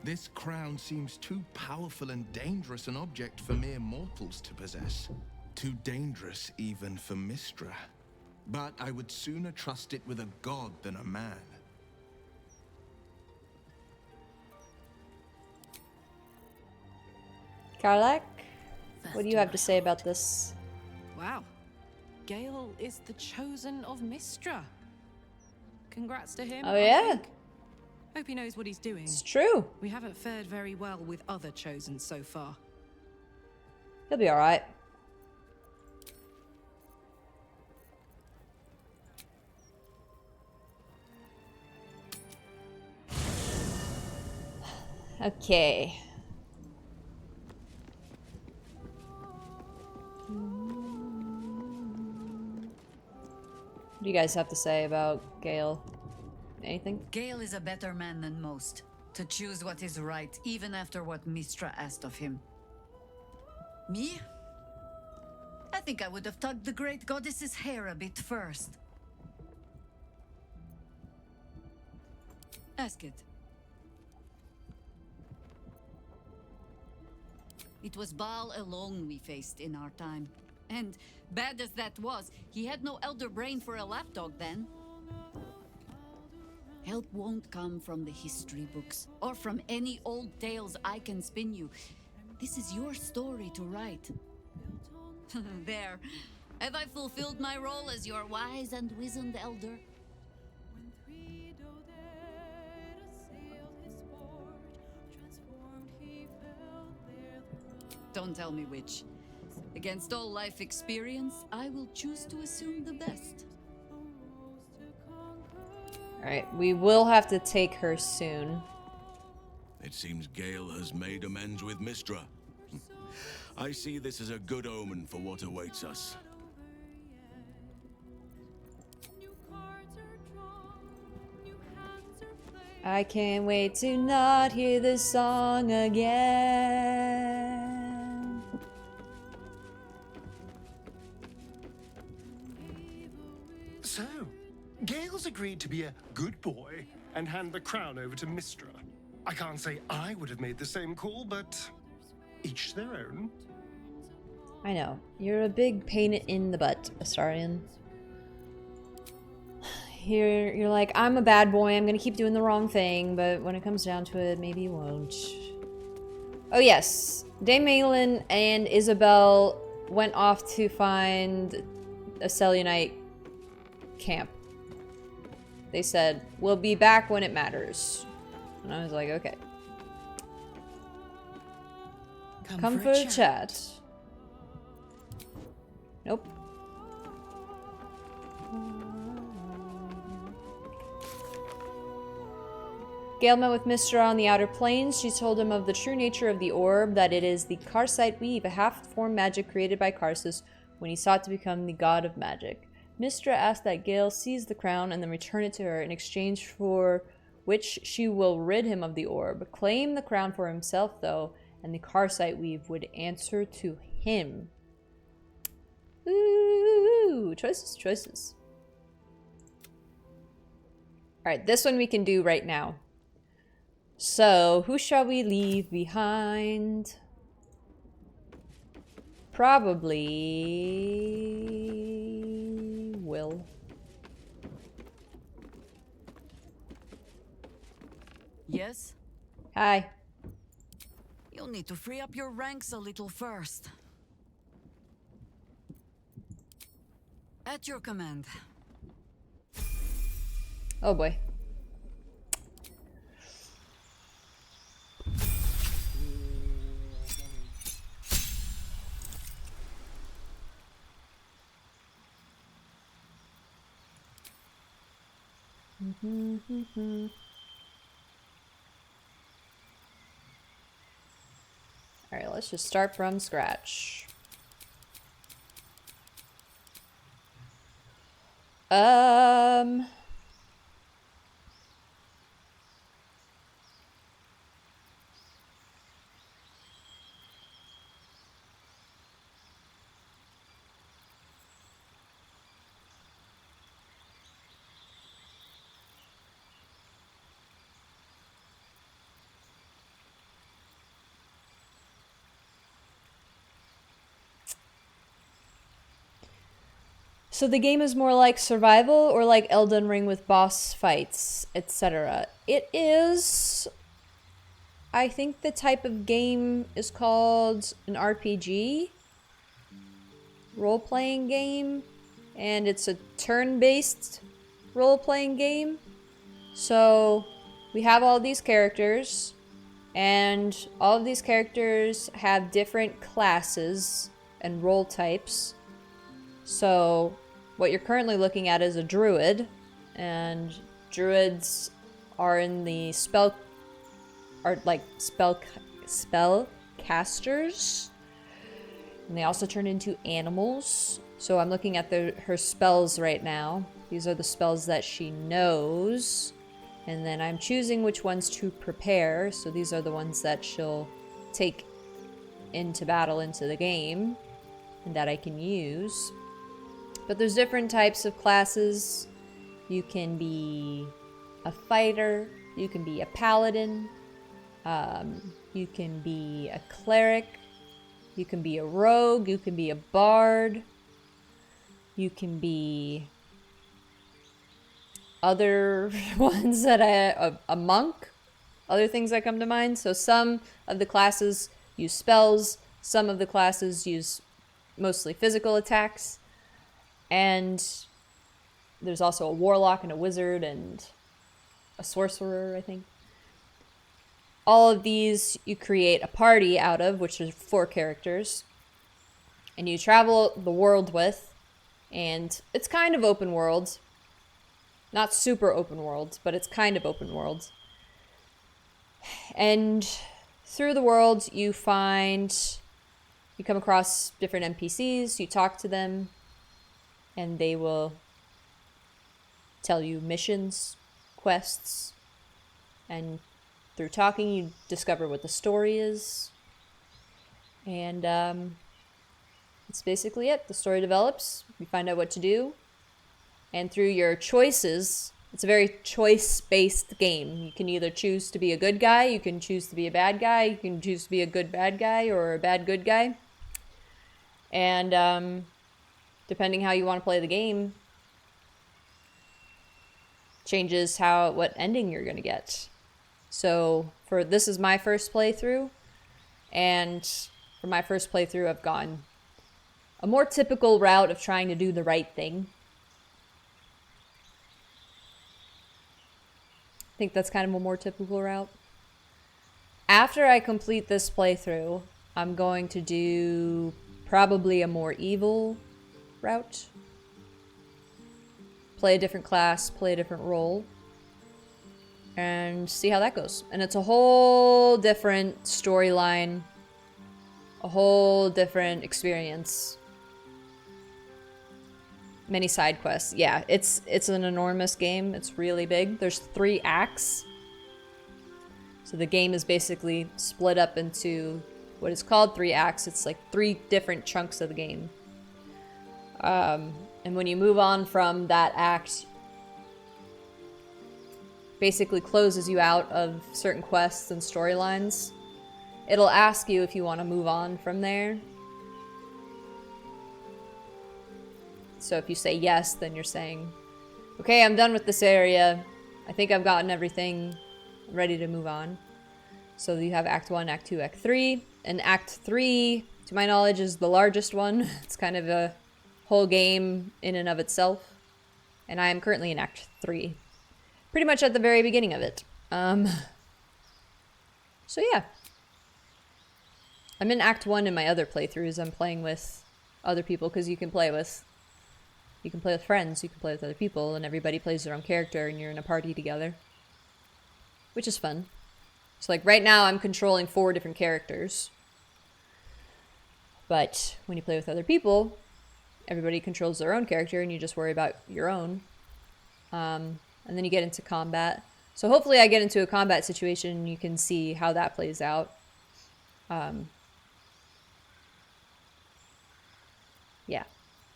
This crown seems too powerful and dangerous an object for mere mortals to possess. Too dangerous even for Mystra. But I would sooner trust it with a god than a man. Karlak, what do you have to say about this? Wow. Gale is the chosen of Mystra. Congrats to him. Oh yeah? Hope he knows what he's doing. It's true. We haven't fared very well with other chosen so far. He'll be alright. Okay. What do you guys have to say about Gale? Anything? Gale is a better man than most, to choose what is right, even after what Mystra asked of him. Me? I think I would have tugged the great goddess's hair a bit first. Ask it. It was Baal alone we faced in our time. And, bad as that was, he had no elder brain for a lapdog then. Help won't come from the history books, or from any old tales I can spin you. This is your story to write. There. Have I fulfilled my role as your wise and wizened elder? Don't tell me which. Against all life experience, I will choose to assume the best. Alright, we will have to take her soon. It seems Gale has made amends with Mystra. I see this as a good omen for what awaits us. I can't wait to not hear this song again. So, Gale's agreed to be a good boy and hand the crown over to Mystra. I can't say I would have made the same call, but each their own. I know. You're a big pain in the butt, Astarion. You're like, I'm a bad boy, I'm gonna keep doing the wrong thing, but when it comes down to it, maybe you won't. Oh yes, Dame Malin and Isabel went off to find a Selûnite camp. They said, we'll be back when it matters. And I was like, okay. Come for a chat. Nope. Gale met with Mystra on the Outer Plains. She told him of the true nature of the orb, that it is the Karsite weave, a half-formed magic created by Karsus when he sought to become the god of magic. Mystra asked that Gale seize the crown and then return it to her, in exchange for which she will rid him of the orb. Claim the crown for himself, though, and the Karsite weave would answer to him. Ooh, choices, choices. Alright, this one we can do right now. So, who shall we leave behind? Probably... Will. Yes? Hi. You'll need to free up your ranks a little first. At your command. Oh boy. Alright, let's just start from scratch. So the game is more like survival or like Elden Ring with boss fights, etc. It is... I think the type of game is called an RPG. Role-playing game. And it's a turn-based role-playing game. So we have all these characters. And all of these characters have different classes and role types. So what you're currently looking at is a druid, and druids are in the spell casters, and they also turn into animals. So I'm looking at her spells right now. These are the spells that she knows, and then I'm choosing which ones to prepare. So these are the ones that she'll take into battle, into the game, and that I can use. But there's different types of classes. You can be a fighter, you can be a paladin, you can be a cleric, you can be a rogue, you can be a bard, you can be other ones that a monk, other things that come to mind. So some of the classes use spells, some of the classes use mostly physical attacks. And there's also a warlock and a wizard and a sorcerer, I think. All of these you create a party out of, which is 4 characters. And you travel the world with. And it's kind of open world. Not super open world, but it's kind of open world. And through the world you come across different NPCs, you talk to them. And they will tell you missions, quests, and through talking you discover what the story is. And that's basically it. The story develops, you find out what to do, and through your choices It's a very choice-based game. You can either choose to be a good guy, you can choose to be a bad guy, you can choose to be a good bad guy or a bad good guy. And depending how you want to play the game, changes what ending you're gonna get. So this is my first playthrough, and for my first playthrough I've gone a more typical route of trying to do the right thing. I think that's kind of a more typical route. After I complete this playthrough, I'm going to do probably a more evil route. Play a different class, play a different role, and see how that goes. And it's a whole different storyline, a whole different experience. Many side quests. Yeah, it's an enormous game. It's really big. There's 3 acts. So the game is basically split up into what is called 3 acts. It's like 3 different chunks of the game. And when you move on from that act, basically closes you out of certain quests and storylines. It'll ask you if you want to move on from there. So if you say yes, then you're saying, okay, I'm done with this area. I think I've gotten everything. I'm ready to move on. So you have Act 1, Act 2, Act 3. And Act 3, to my knowledge, is the largest one. It's kind of a whole game in and of itself. And I am currently in Act 3. Pretty much at the very beginning of it. So yeah. I'm in Act 1 in my other playthroughs. I'm playing with other people because you can play with friends, you can play with other people, and everybody plays their own character and you're in a party together. Which is fun. So like right now I'm controlling 4 different characters. But when you play with other people, everybody controls their own character and you just worry about your own. And then you get into combat. So hopefully I get into a combat situation and you can see how that plays out. Yeah.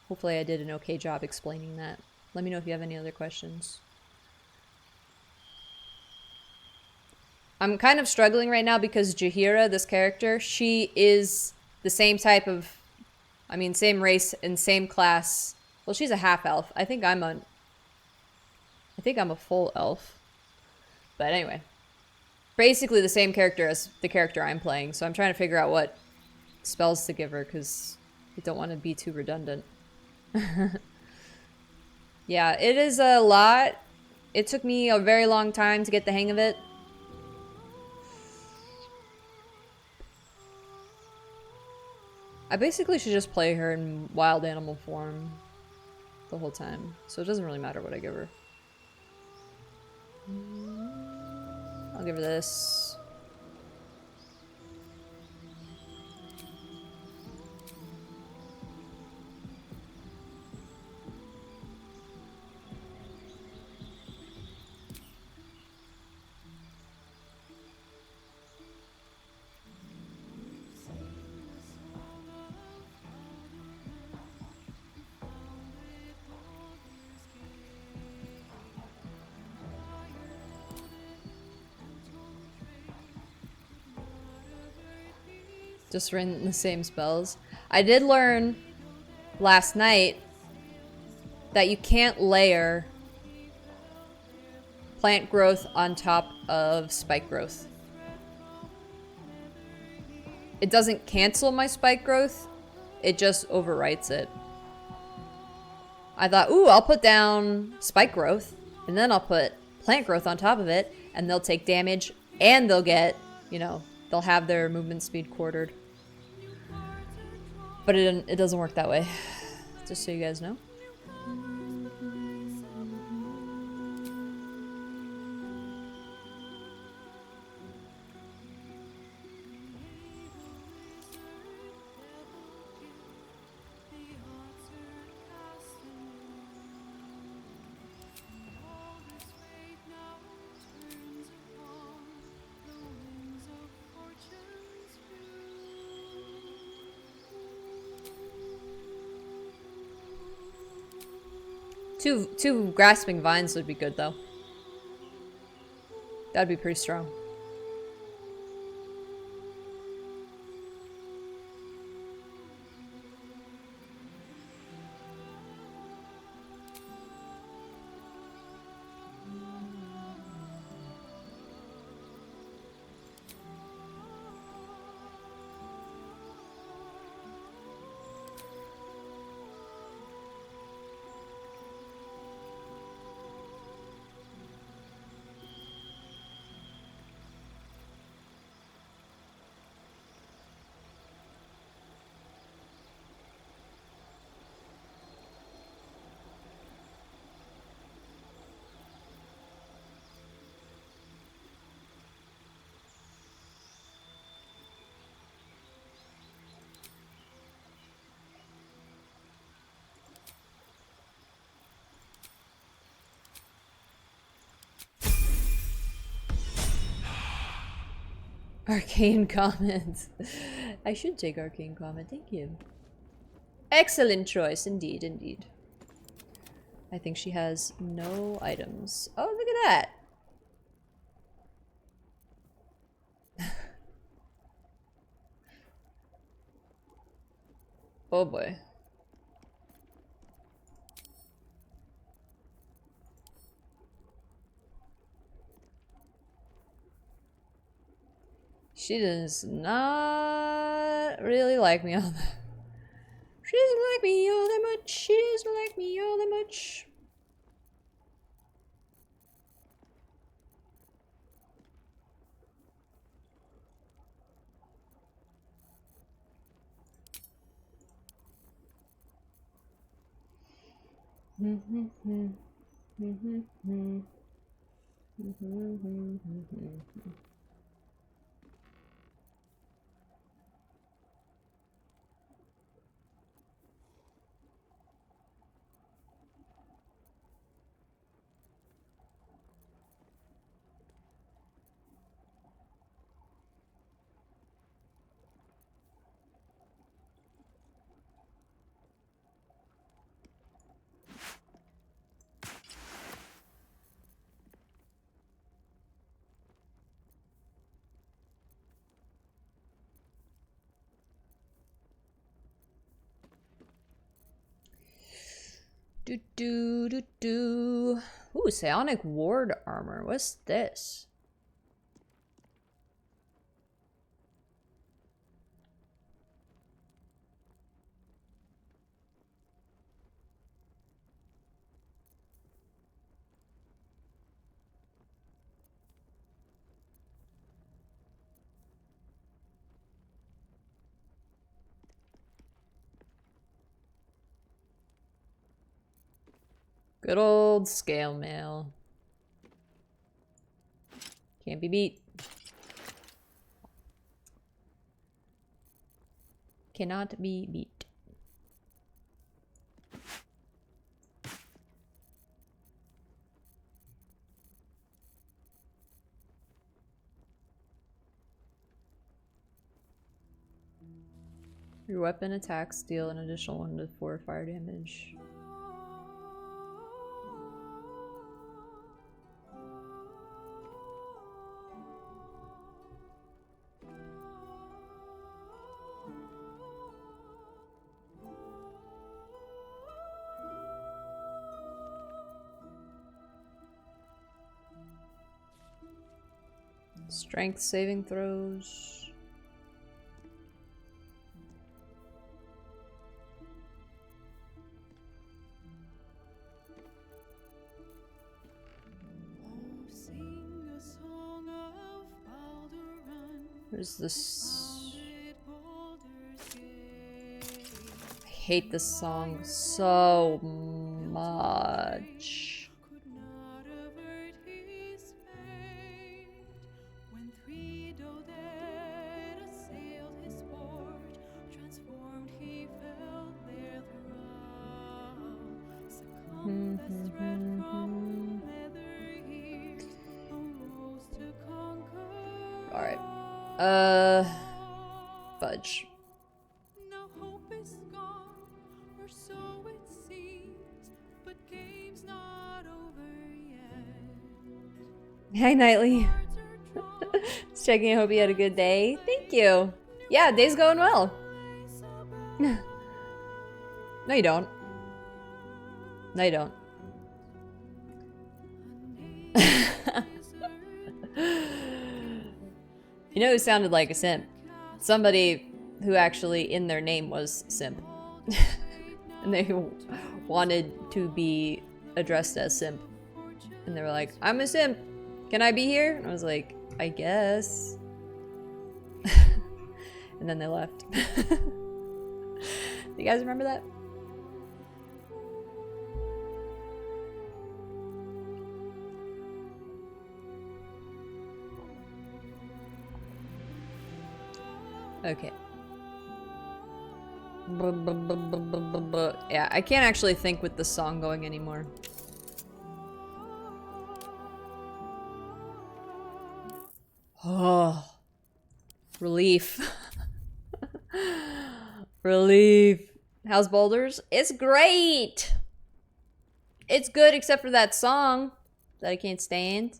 Hopefully I did an okay job explaining that. Let me know if you have any other questions. I'm kind of struggling right now because Jaheira, this character, she is the same type of, same race and same class. Well, she's a half elf. I think I'm a full elf. But anyway. Basically the same character as the character I'm playing. So I'm trying to figure out what spells to give her because I don't want to be too redundant. Yeah, it is a lot. It took me a very long time to get the hang of it. I basically should just play her in wild animal form the whole time. So it doesn't really matter what I give her. I'll give her this. Just ran the same spells. I did learn last night that you can't layer plant growth on top of spike growth. It doesn't cancel my spike growth, it just overwrites it. I thought, ooh, I'll put down spike growth, and then I'll put plant growth on top of it, and they'll take damage, and they'll get, they'll have their movement speed quartered. But it doesn't work that way, just so you guys know. Two grasping vines would be good though. That'd be pretty strong. Arcane comment. I should take arcane comment, thank you. Excellent choice, indeed, indeed. I think she has no items. Oh, look at that! Oh boy. She does not really like me all that. She doesn't like me all that much. She doesn't like me all that much. Do do do do. Ooh, psionic ward armor. What's this? Good old scale mail. Can't be beat. Cannot be beat. Your weapon attacks deal an additional 1 to 4 fire damage. Strength saving throws. There's this. I hate this song so much. Alright. Fudge. No hope is gone, or so it seems, but game's not over yet. Hi, Nightly. Just checking. I hope you had a good day. Thank you. Yeah, day's going well. No, you don't. No, you don't. You know who sounded like a simp? Somebody who actually in their name was simp. And they wanted to be addressed as simp. And they were like, I'm a simp. Can I be here? And I was like, I guess. And then they left. You guys remember that? Okay. Yeah, I can't actually think with the song going anymore. Oh. Relief. Relief. How's Boulders? It's great! It's good except for that song that I can't stand.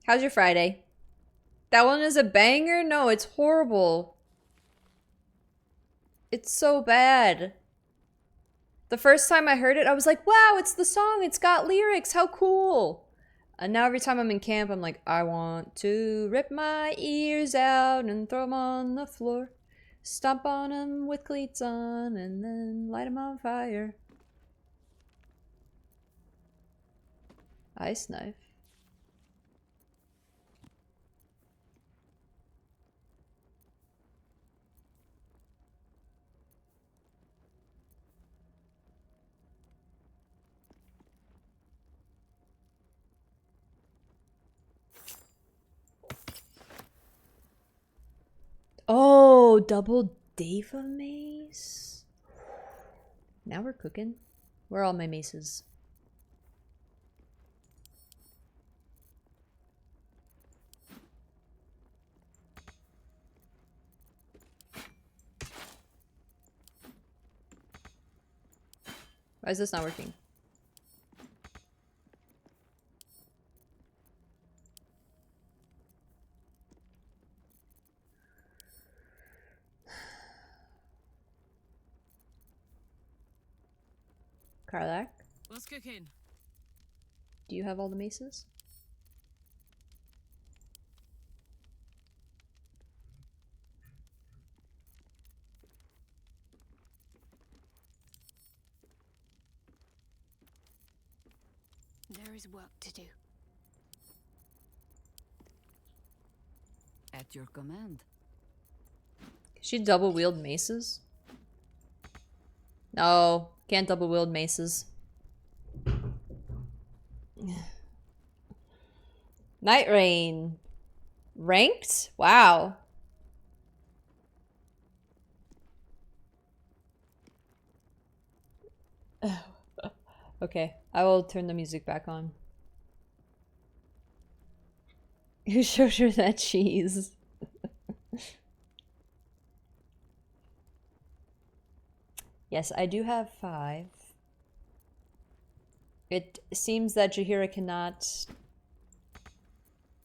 How's your Friday? That one is a banger? No, it's horrible. It's so bad. The first time I heard it, I was like, wow, it's the song. It's got lyrics. How cool. And now every time I'm in camp, I'm like, I want to rip my ears out and throw them on the floor. Stomp on them with cleats on and then light them on fire. Ice knife. Oh, double Deva mace. Now we're cooking. Where are all my maces? Why is this not working? Karlak? What's cooking? Do you have all the maces? There is work to do. At your command. Can she double wield maces? No, can't double wield maces. Night Rain. Ranked? Wow. Okay, I will turn the music back on. Who showed her that cheese? Yes, I do have 5. It seems that Jaheira cannot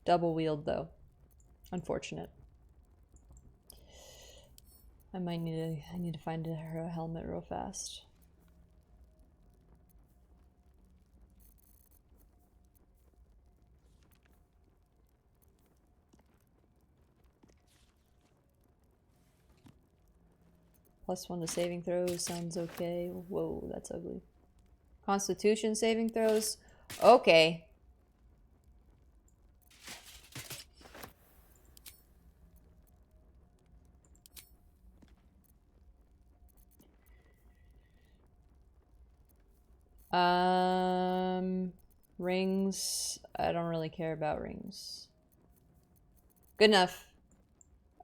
double wield though. Unfortunate. I need to find her a helmet real fast. +1 to saving throws sounds okay. Whoa, that's ugly. Constitution saving throws? Okay. Rings. I don't really care about rings. Good enough.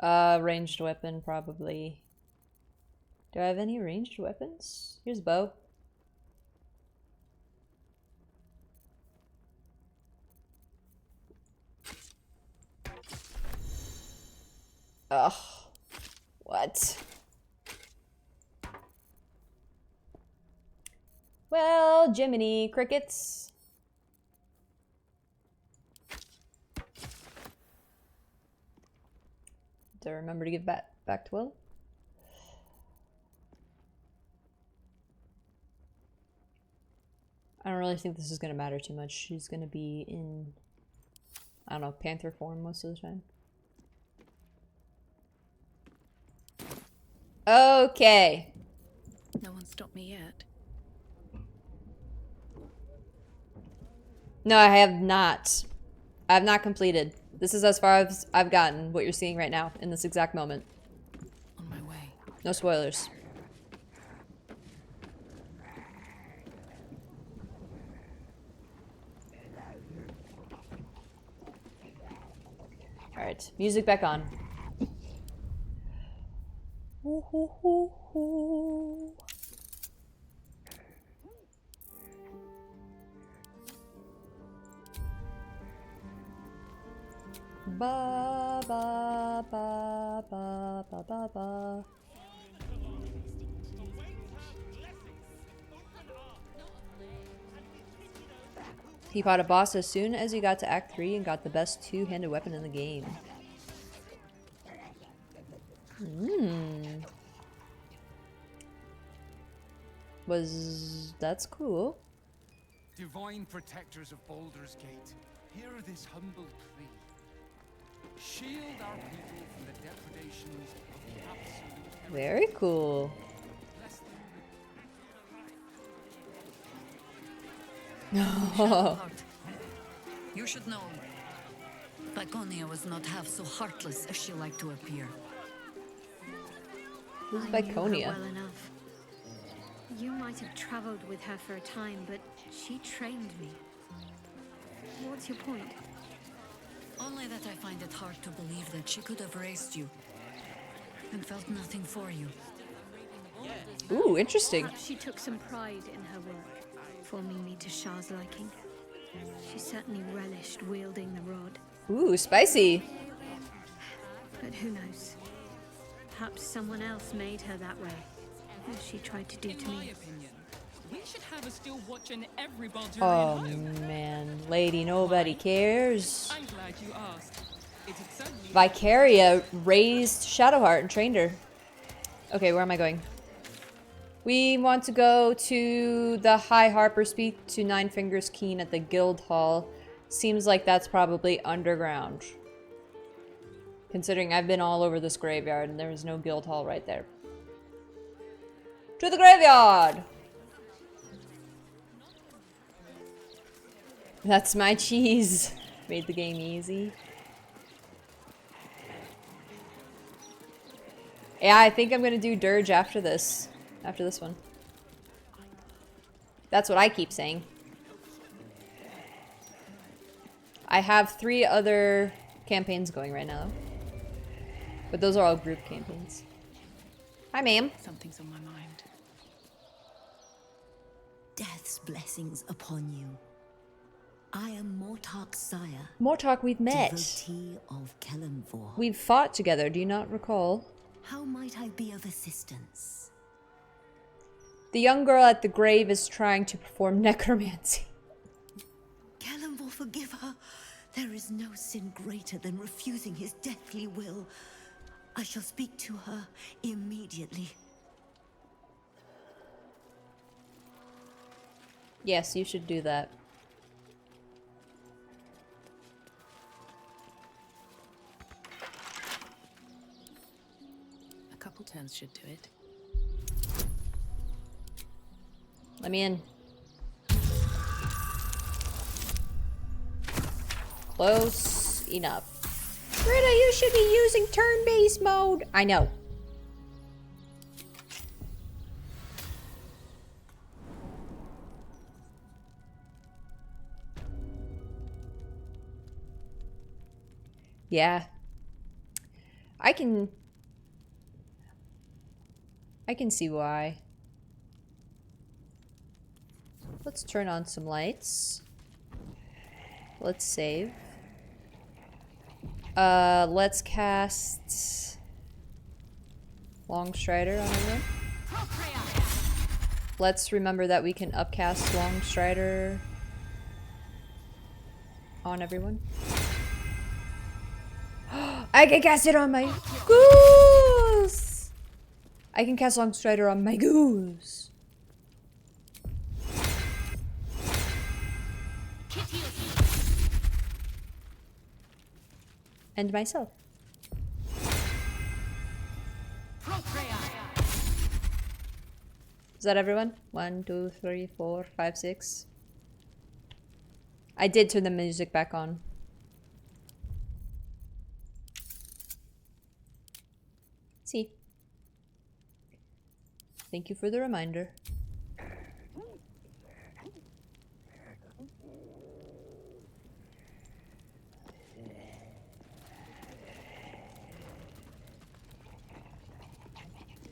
Ranged weapon, probably. Do I have any ranged weapons? Here's a bow. Ugh. What? Well, Jiminy Crickets. Do I remember to give back to Will? I don't really think this is going to matter too much. She's going to be in, I don't know, panther form most of the time. Okay. No one stopped me yet. No, I have not. I have not completed. This is as far as I've gotten, what you're seeing right now, in this exact moment. On my way. No spoilers. Alright, music back on. Ooh, ooh, ooh, ooh. Ba ba ba ba ba ba ba. He fought a boss as soon as he got to Act 3 and got the best two-handed weapon in the game. That's cool. Divine protectors of Baldur's Gate, hear this humble plea. Shield our people from the depredations of the absolute. Very cool. You should know, Viconia was not half so heartless as she liked to appear. Who's I knew her Viconia? well enough. You might have traveled with her for a time, but she trained me. What's your point? Only that I find it hard to believe that she could have raised you and felt nothing for you. Ooh, interesting. Perhaps she took some pride in her work, forming me to Shah's liking. She certainly relished wielding the rod. Ooh, spicy. But who knows? Perhaps someone else made her that way, as she tried to do to In my me. opinion, we should have a still watching every Baldurian Oh home. man, lady, nobody cares. I'm glad you asked. It'd certainly Vicaria raised Shadowheart and trained her. Okay, where am I going? We want to go to the High Harper, speak to Nine Fingers Keen at the Guild Hall. Seems like that's probably underground. Considering I've been all over this graveyard and there is no Guild Hall right there. To the graveyard! That's my cheese. Made the game easy. Yeah, I think I'm gonna do Dirge after this. After this one. That's what I keep saying. I have 3 other campaigns going right now. But those are all group campaigns. Hi, ma'am. Something's on my mind. Death's blessings upon you. I am Mortark's sire. Mortark, we've met. Devotee of Kelemvor. We've fought together, do you not recall? How might I be of assistance? The young girl at the grave is trying to perform necromancy. Kelemvor, forgive her. There is no sin greater than refusing his deathly will. I shall speak to her immediately. Yes, you should do that. A couple turns should do it. Let me in. Close enough. Britta, you should be using turn-based mode. I know. Yeah. I can see why. Let's turn on some lights. Let's save. Let's cast Longstrider on everyone. let's remember that we can upcast Longstrider on everyone. I can cast it on my goose! I can cast Longstrider on my goose. And myself. Is that everyone? 1, 2, 3, 4, 5, 6. I did turn the music back on. See. Thank you for the reminder.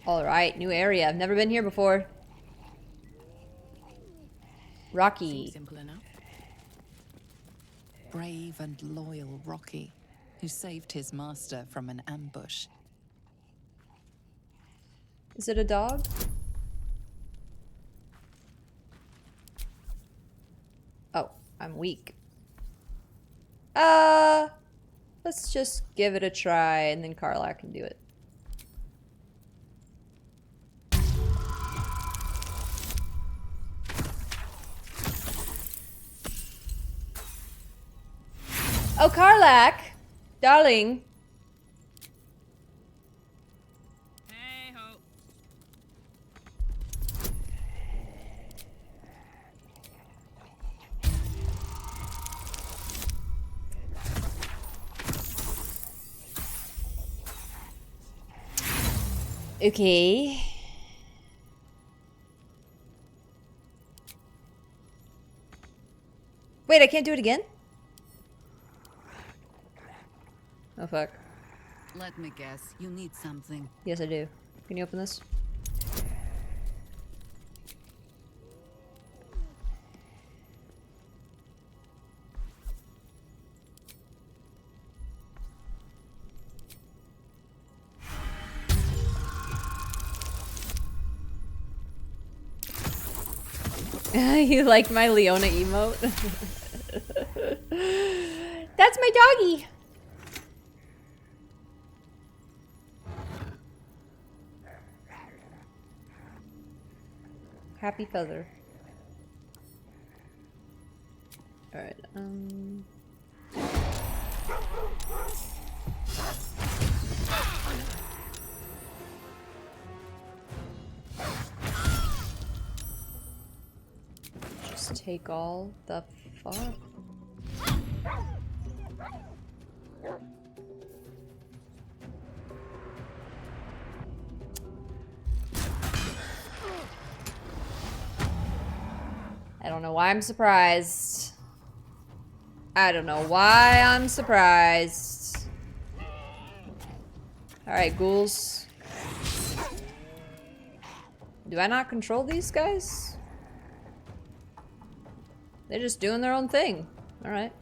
Alright, new area. I've never been here before. Rocky. Seems simple enough. Brave and loyal Rocky, who saved his master from an ambush. Is it a dog? Oh, I'm weak. Let's just give it a try and then Karlach can do it. Oh, Karlach! Darling! Hey ho. Okay. Wait, I can't do it again? Oh fuck. Let me guess, you need something. Yes, I do. Can you open this? You like my Leona emote? That's my doggy! Happy feather. Alright, just take all the fuck. I don't know why I'm surprised. I don't know why I'm surprised. Alright, ghouls. Do I not control these guys? They're just doing their own thing. Alright.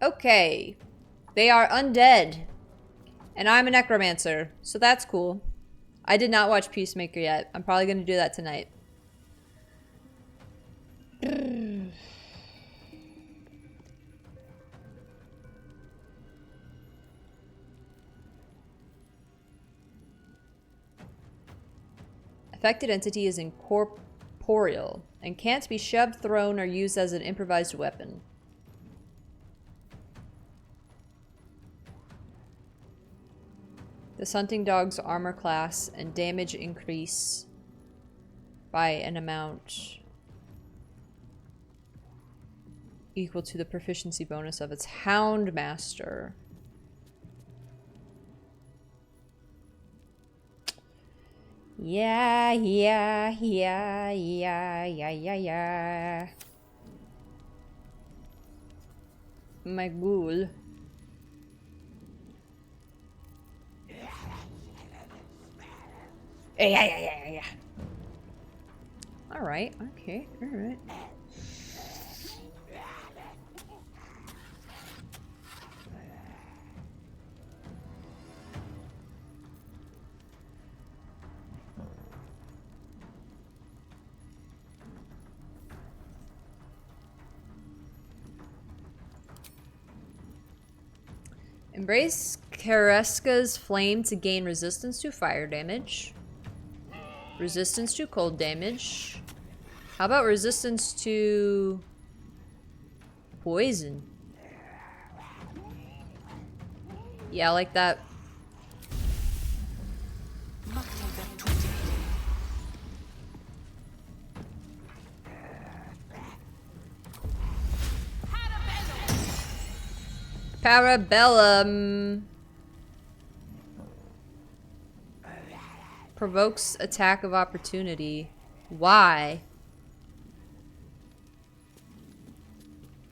Okay. They are undead. And I'm a necromancer, so that's cool. I did not watch Peacemaker yet. I'm probably going to do that tonight. Affected entity is incorporeal and can't be shoved, thrown, or used as an improvised weapon. This hunting dog's armor class and damage increase by an amount equal to the proficiency bonus of its hound master. Yeah. My ghoul. Yeah. Alright, okay, alright. Embrace Kareska's flame to gain resistance to fire damage. Resistance to cold damage. How about resistance to poison? Yeah, I like that. Parabellum. Provokes attack of opportunity. Why?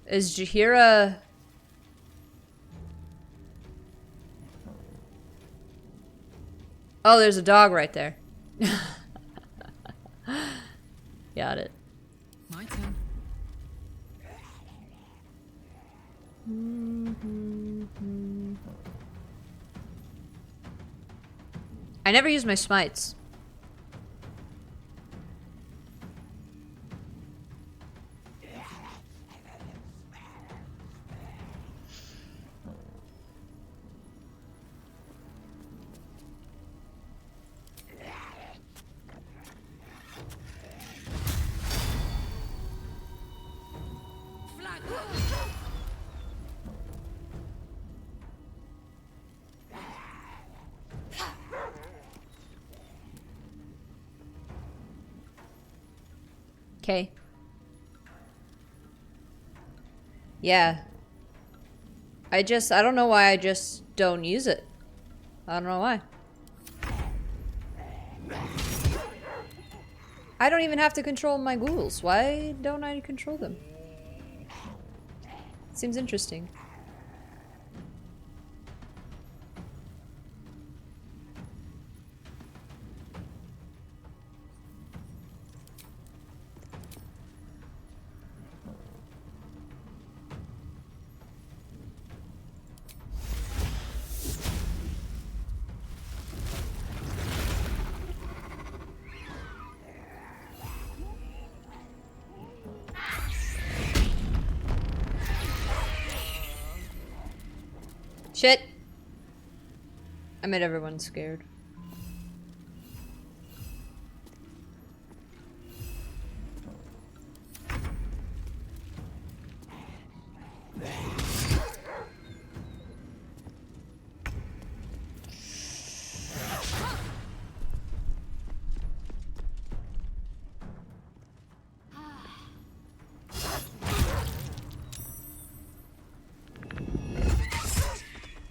Is Jaheira... Oh, there's a dog right there. Got it. My turn. I never use my smites. Okay. Yeah. I don't know why I just don't use it. I don't know why. I don't even have to control my ghouls. Why don't I control them? Seems interesting. Shit! I made everyone scared.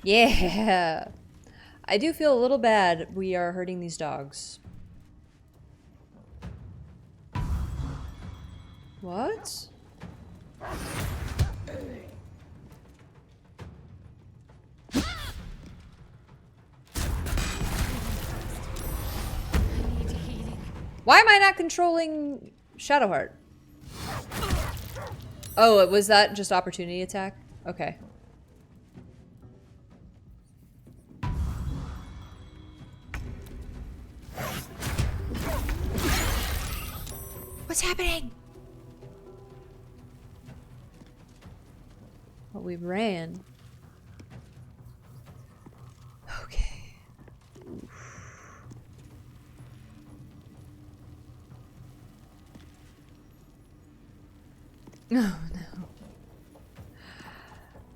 Yeah! I do feel a little bad we are hurting these dogs. What? Why am I not controlling Shadowheart? Oh, was that just opportunity attack? Okay. What's happening? Well, we ran. Okay. Oh no.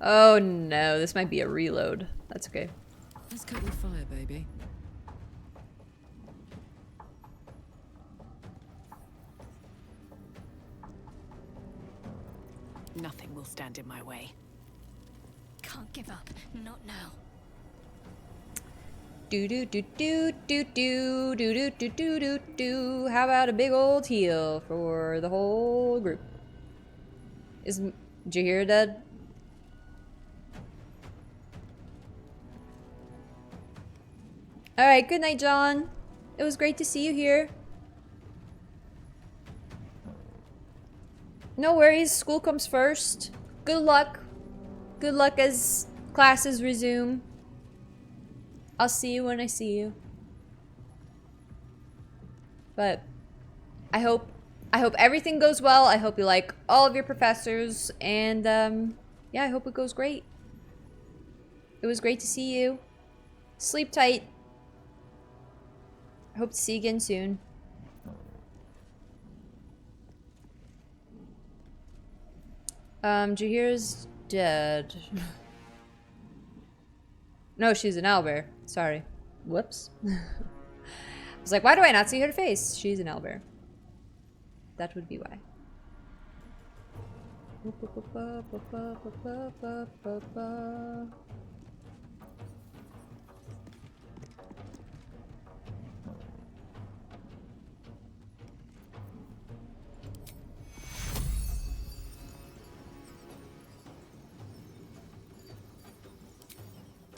Oh no, this might be a reload. That's okay. Let's cut with fire, baby. Nothing will stand in my way. Can't give up. Not now. Do do do do do do do do do do do do. How about a big old heal for the whole group? Is Jaheira dead? Alright, good night, John. It was great to see you here. No worries, school comes first. Good luck. Good luck as classes resume. I'll see you when I see you. But I hope everything goes well. I hope you like all of your professors, and yeah, I hope it goes great. It was great to see you. Sleep tight. I hope to see you again soon. Jahira's dead. No, she's an owlbear. Sorry. Whoops. I was like, why do I not see her face? She's an owlbear. That would be why.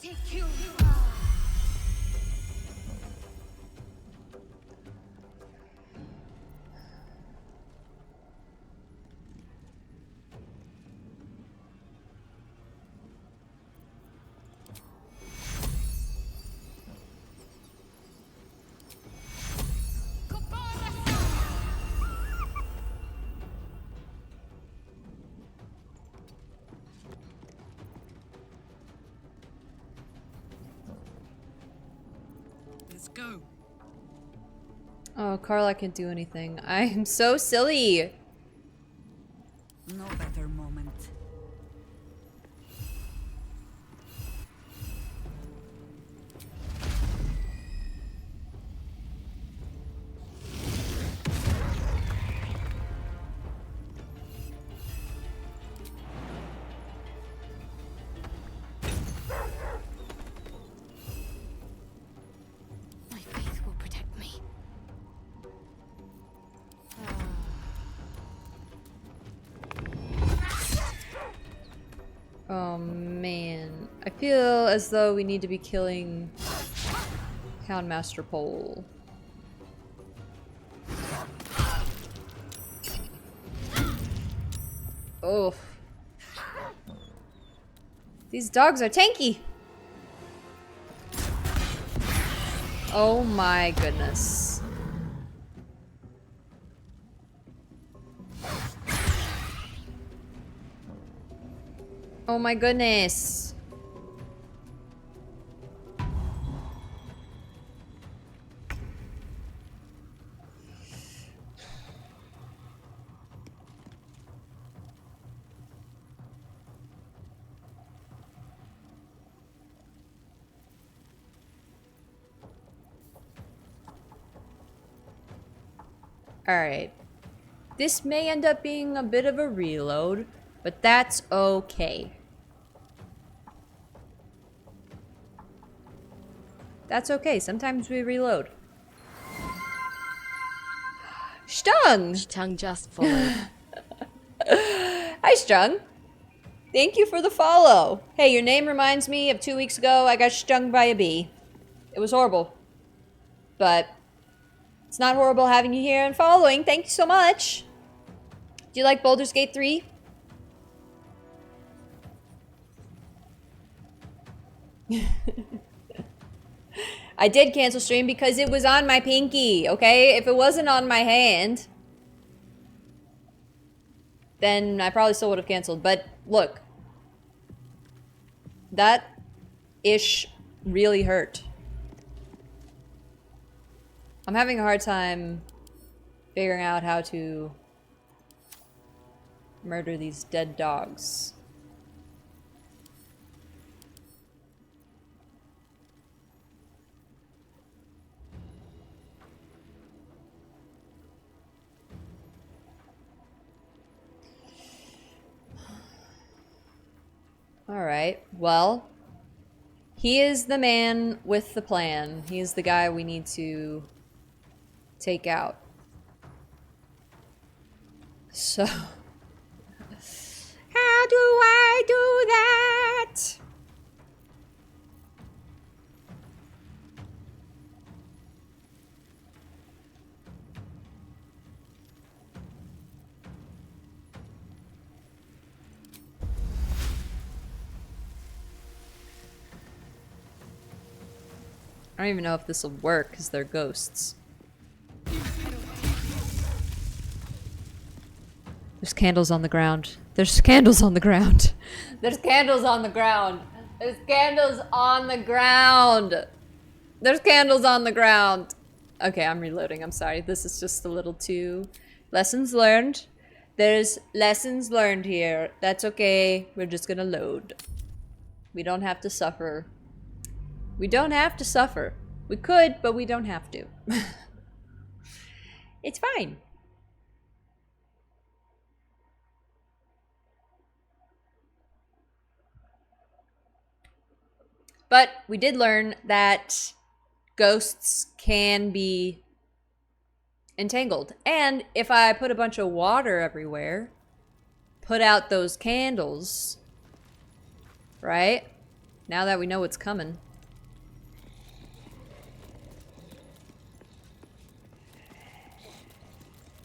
Take you. Let's go. Oh, Carl, I can't do anything. I am so silly. No better moment. My faith will protect me. Oh man. I feel as though we need to be killing Houndmaster Pole. Oh. These dogs are tanky. Oh my goodness. Oh my goodness. Alright. This may end up being a bit of a reload, but that's okay. That's okay. Sometimes we reload. Stung! Stung just followed. Hi, Stung. Thank you for the follow. Hey, your name reminds me of 2 weeks ago I got stung by a bee. It was horrible. But it's not horrible having you here and following. Thank you so much. Do you like Baldur's Gate 3? I did cancel stream because it was on my pinky, okay? If it wasn't on my hand, then I probably still would have canceled. But look, that ish really hurt. I'm having a hard time figuring out how to murder these dead dogs. Alright, well, he is the man with the plan. He is the guy we need to take out. So, how do I do that? I don't even know if this will work because they're ghosts. There's candles on the ground. There's candles on the ground. There's candles on the ground. There's candles on the ground. There's candles on the ground. Okay, I'm reloading. I'm sorry. This is just a little too... Lessons learned. There's lessons learned here. That's okay. We're just gonna load. We don't have to suffer. We don't have to suffer. We could, but we don't have to. It's fine. But we did learn that ghosts can be entangled. And if I put a bunch of water everywhere, put out those candles, right? Now that we know what's coming.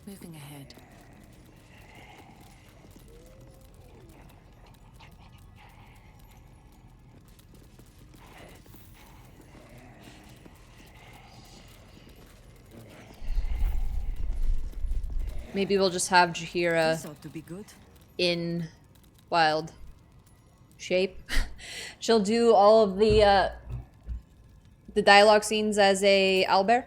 Moving ahead. Maybe we'll just have Jaheira This ought to be good. in wild shape. She'll do all of the dialogue scenes as a owlbear.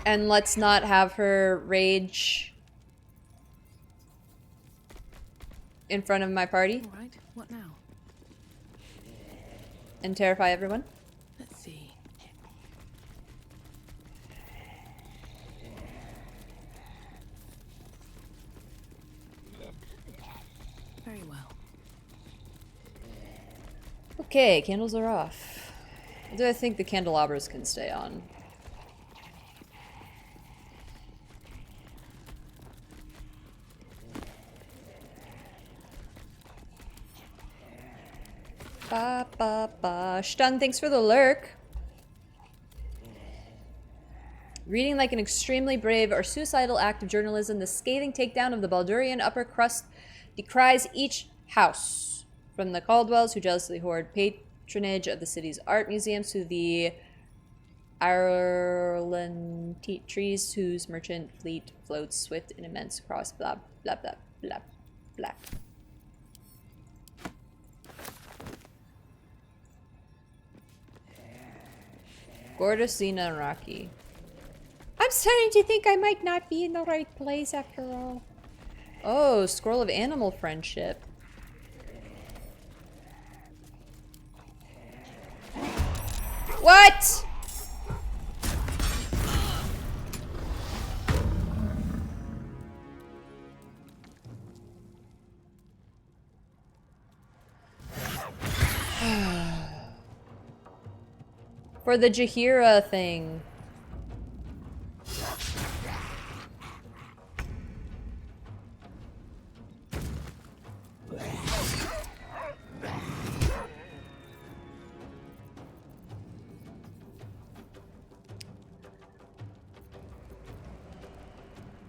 And let's not have her rage in front of my party. All right, what now? And terrify everyone. Let's see. Very well. Okay, candles are off. Do I think the candelabras can stay on? Ba ba ba. Stun, thanks for the lurk. Reading like an extremely brave or suicidal act of journalism, the scathing takedown of the Baldurian upper crust decries each house. From the Caldwells, who jealously hoard patronage of the city's art museums, to the Ireland trees whose merchant fleet floats swift and immense across blah blah blah blah blah. Gorgeous, Xena, and Rocky. I'm starting to think I might not be in the right place after all. Oh, scroll of animal friendship. What? For the Jaheira thing.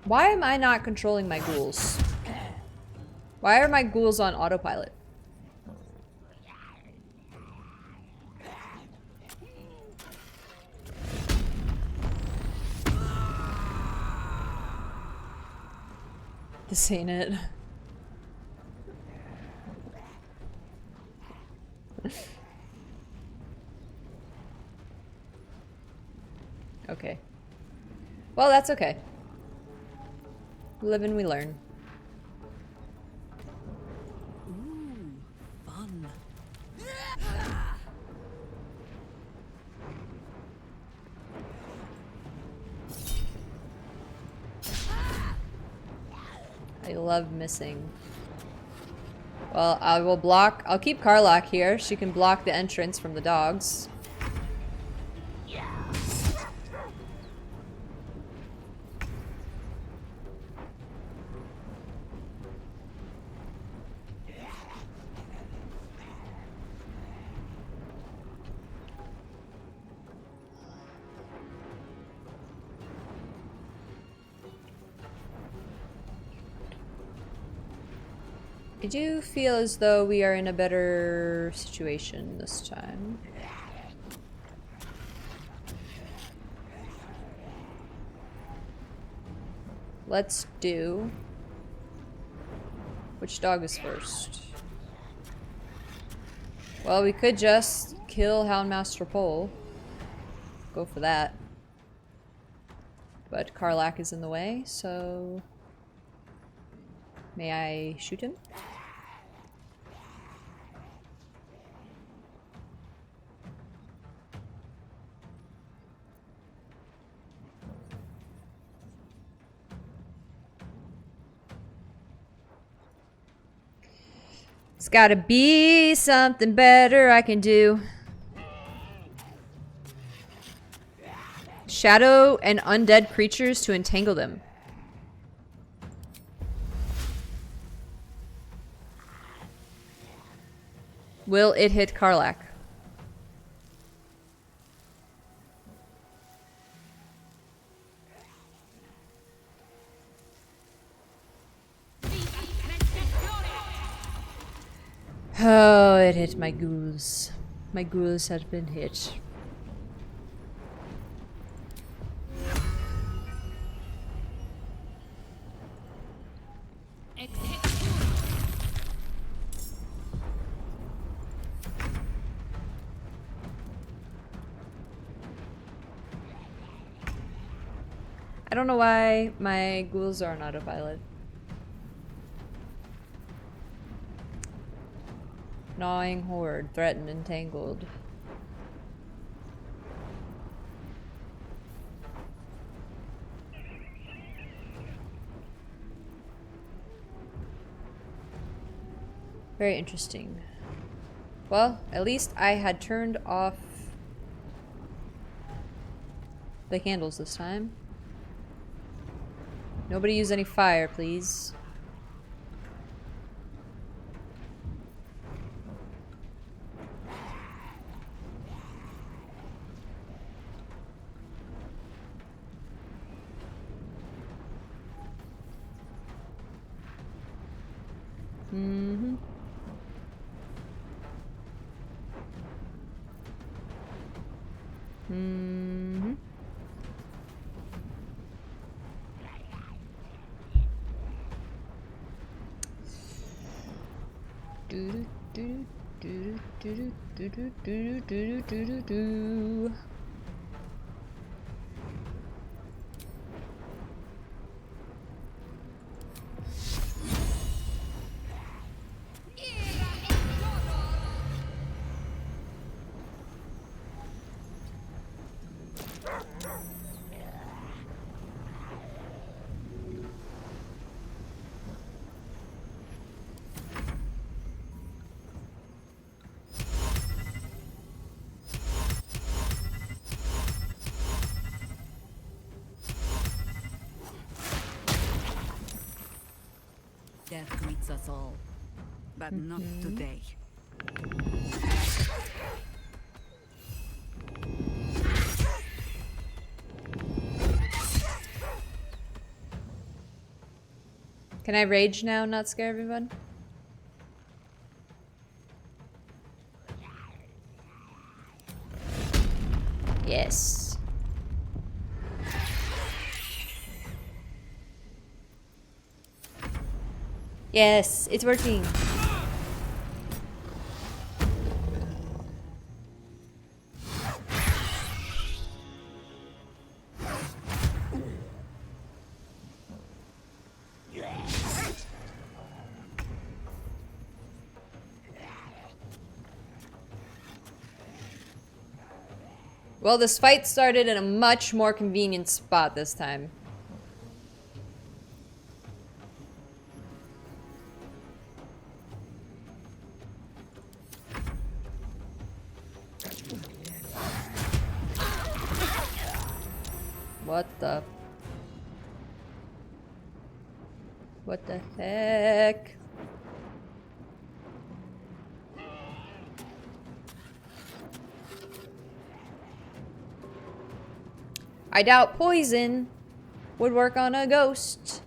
Why am I not controlling my ghouls? Why are my ghouls on autopilot? This ain't it. Okay. Well, that's okay. Live and we learn. Ooh, fun. I love missing. Well, I will block. I'll keep Karlach here. She can block the entrance from the dogs. I do feel as though we are in a better situation this time. let's do... Which dog is first? Well, we could just kill Houndmaster Pole. Go for that. But Karlach is in the way, so... May I shoot him? It's gotta be something better I can do. Shadow and undead creatures to entangle them. Will it hit Karlach? Oh, it hit my ghouls. My ghouls have been hit. I don't know why my ghouls are not a violet. Gnawing horde, threatened, entangled. Very interesting. Well, at least I had turned off the candles this time. Nobody use any fire, please. Mm-hmm. Mm-hmm. Do do do do do do do do do do do. Death greets us all, but not today. Can I rage now and not scare everyone? Yes. Yes, it's working. Well, this fight started in a much more convenient spot this time. What the? What the heck? I doubt poison would work on a ghost.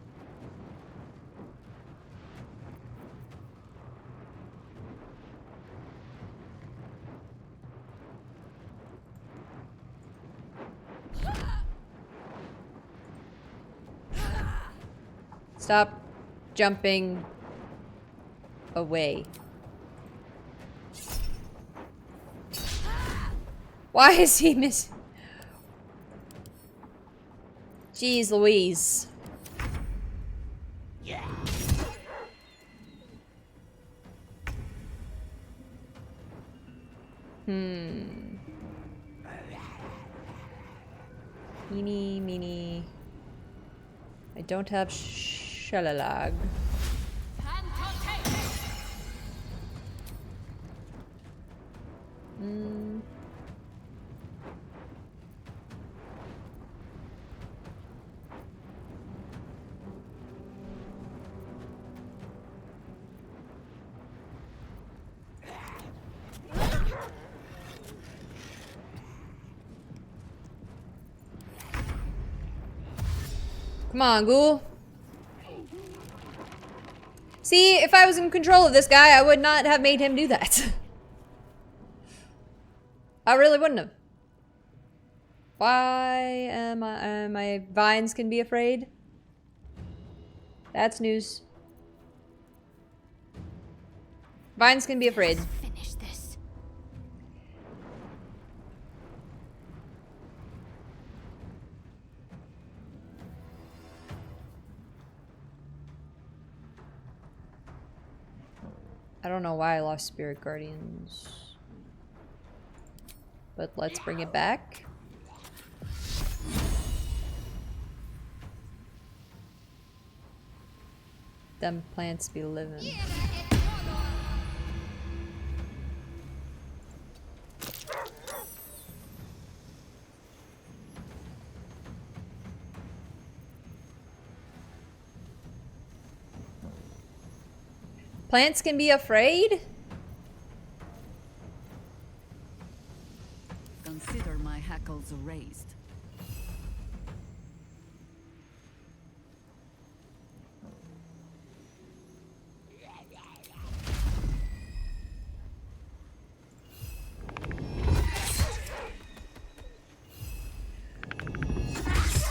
Stop jumping away. Why is he miss? Jeez Louise. Meanie, meanie. I don't have shalalag. Come on, ghoul. See, if I was in control of this guy, I would not have made him do that. I really wouldn't have. Why am I... my vines can be afraid? That's news. Vines can be afraid. Finish this. I don't know why I lost Spirit Guardians. But let's bring it back. Them plants be living. Plants can be afraid? Consider my hackles raised.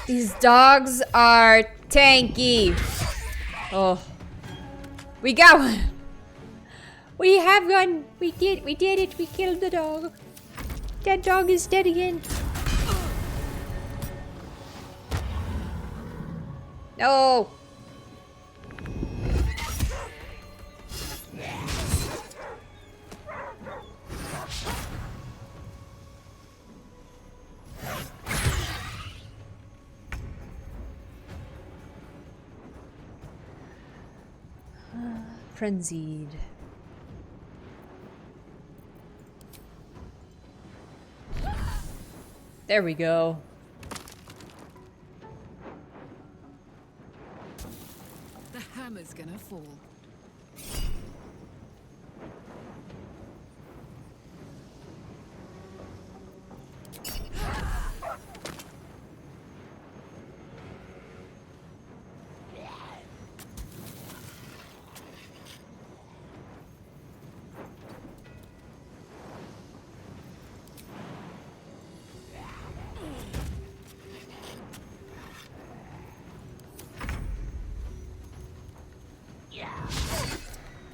These dogs are tanky. Oh. We got one. We have one. We did it. We killed the dog. That dog is dead again. No. Frenzied. There we go. The hammer's gonna fall.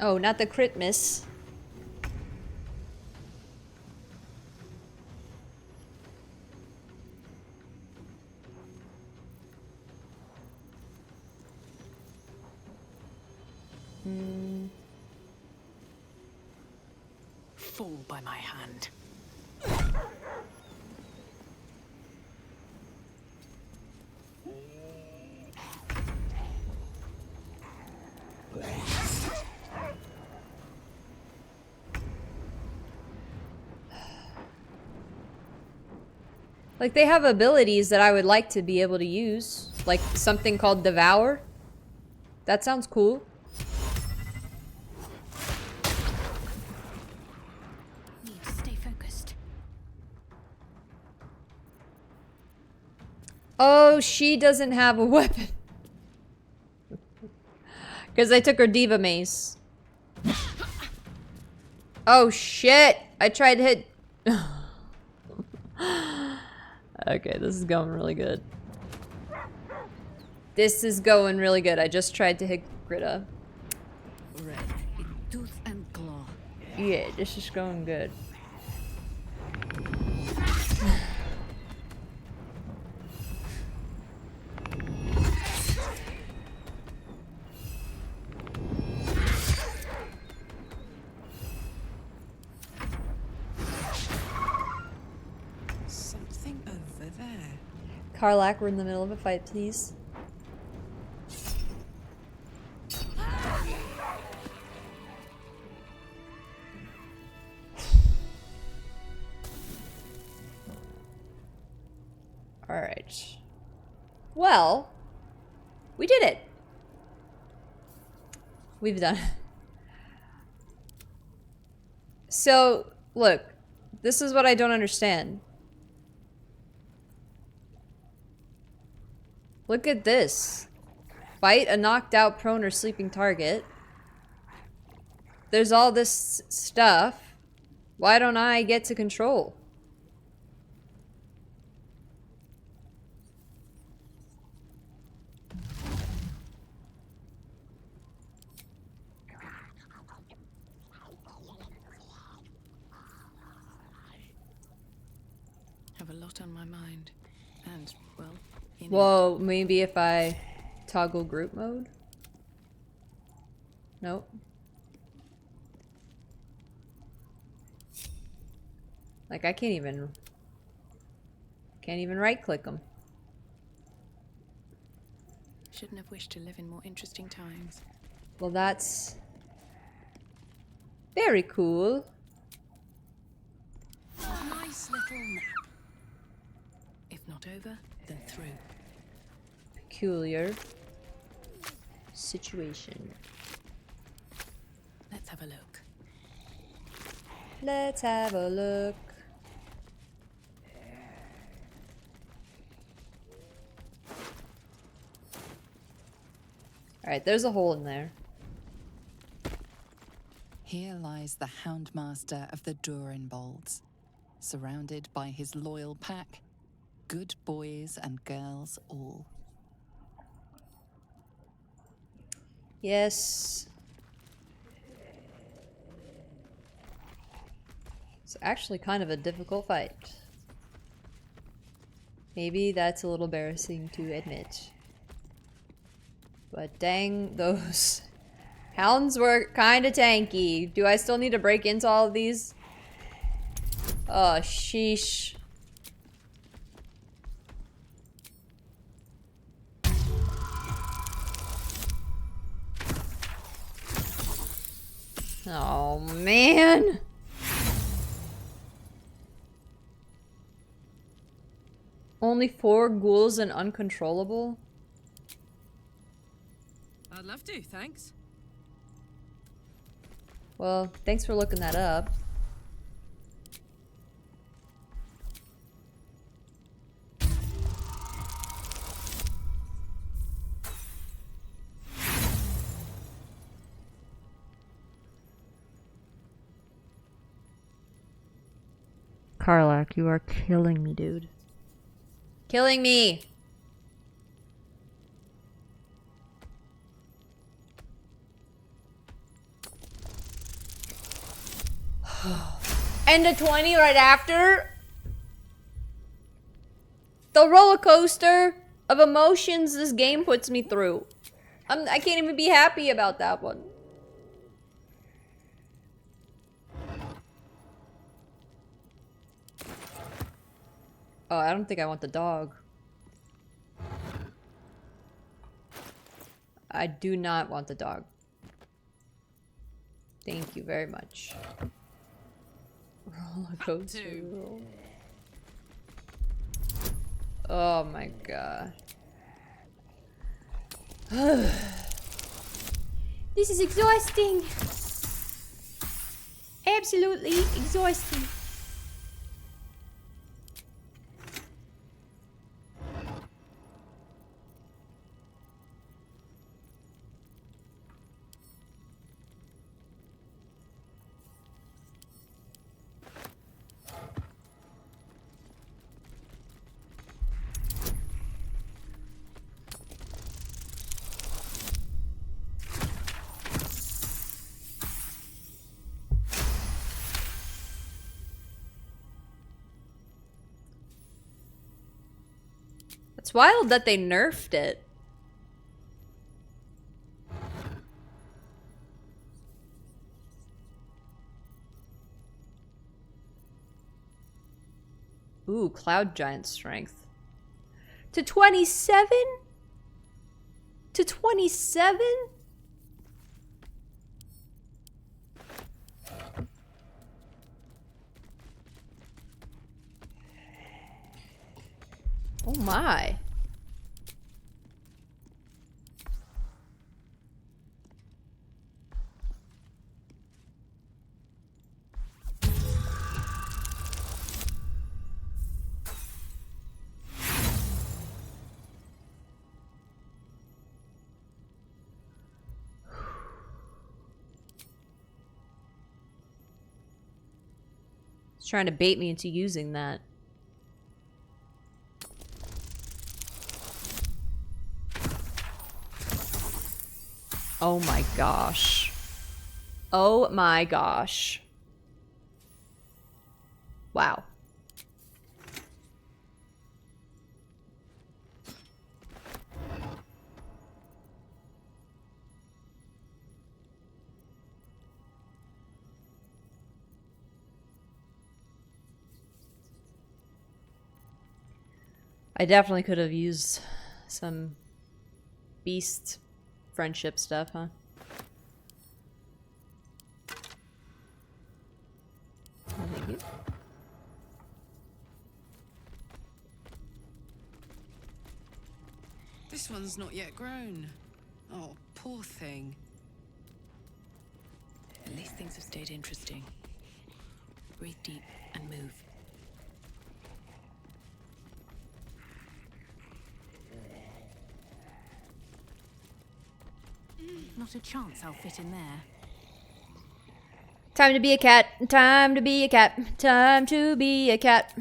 Oh, not the crit miss. Fall by my hand. Like, they have abilities that I would like to be able to use. Like, something called Devour. That sounds cool. Need to stay focused. Oh, she doesn't have a weapon. Because I took her Diva Mace. Oh, shit. I tried to hit... Okay, this is going really good. This is going really good. I just tried to hit Greta. Red, in tooth and claw. Yeah, this is going good. Something over there. Karlach, we're in the middle of a fight, please. Alright. Well, we did it. We've done it. So, look, this is what I don't understand. Look at this. Fight a knocked out, prone, or sleeping target. There's all this stuff. Why don't I get to control? Have a lot on my mind. And, well, Whoa, maybe if I toggle group mode? Nope. Like, I can't even right click them. Shouldn't have wished to live in more interesting times. Well, that's very cool. Nice little nap. If not over, then through. Peculiar situation. Let's have a look. Let's have a look. Alright, there's a hole in there. Here lies the Houndmaster of the Durinbolds, surrounded by his loyal pack, good boys and girls all. Yes. It's actually kind of a difficult fight. Maybe that's a little embarrassing to admit. But dang, those hounds were kind of tanky. Do I still need to break into all of these? Oh, sheesh. Oh, man. Only 4 ghouls and uncontrollable? I'd love to, thanks. Well, thanks for looking that up. Karlach, you are killing me, dude. Killing me! And a 20 right after? The roller coaster of emotions this game puts me through. I can't even be happy about that one. Oh, I don't think I want the dog. I do not want the dog. Thank you very much. Roller coaster. Oh my god. This is exhausting. Absolutely exhausting. It's wild that they nerfed it. Ooh, Cloud Giant strength. To 27? To 27? Oh my. He's trying to bait me into using that. Oh my gosh. Oh my gosh. Wow. I definitely could have used some beast friendship stuff, huh? Oh, thank you. This one's not yet grown. Oh, poor thing. At least things have stayed interesting. Breathe deep and move. Not a chance I'll fit in there. Time to be a cat. Time to be a cat. Time to be a cat.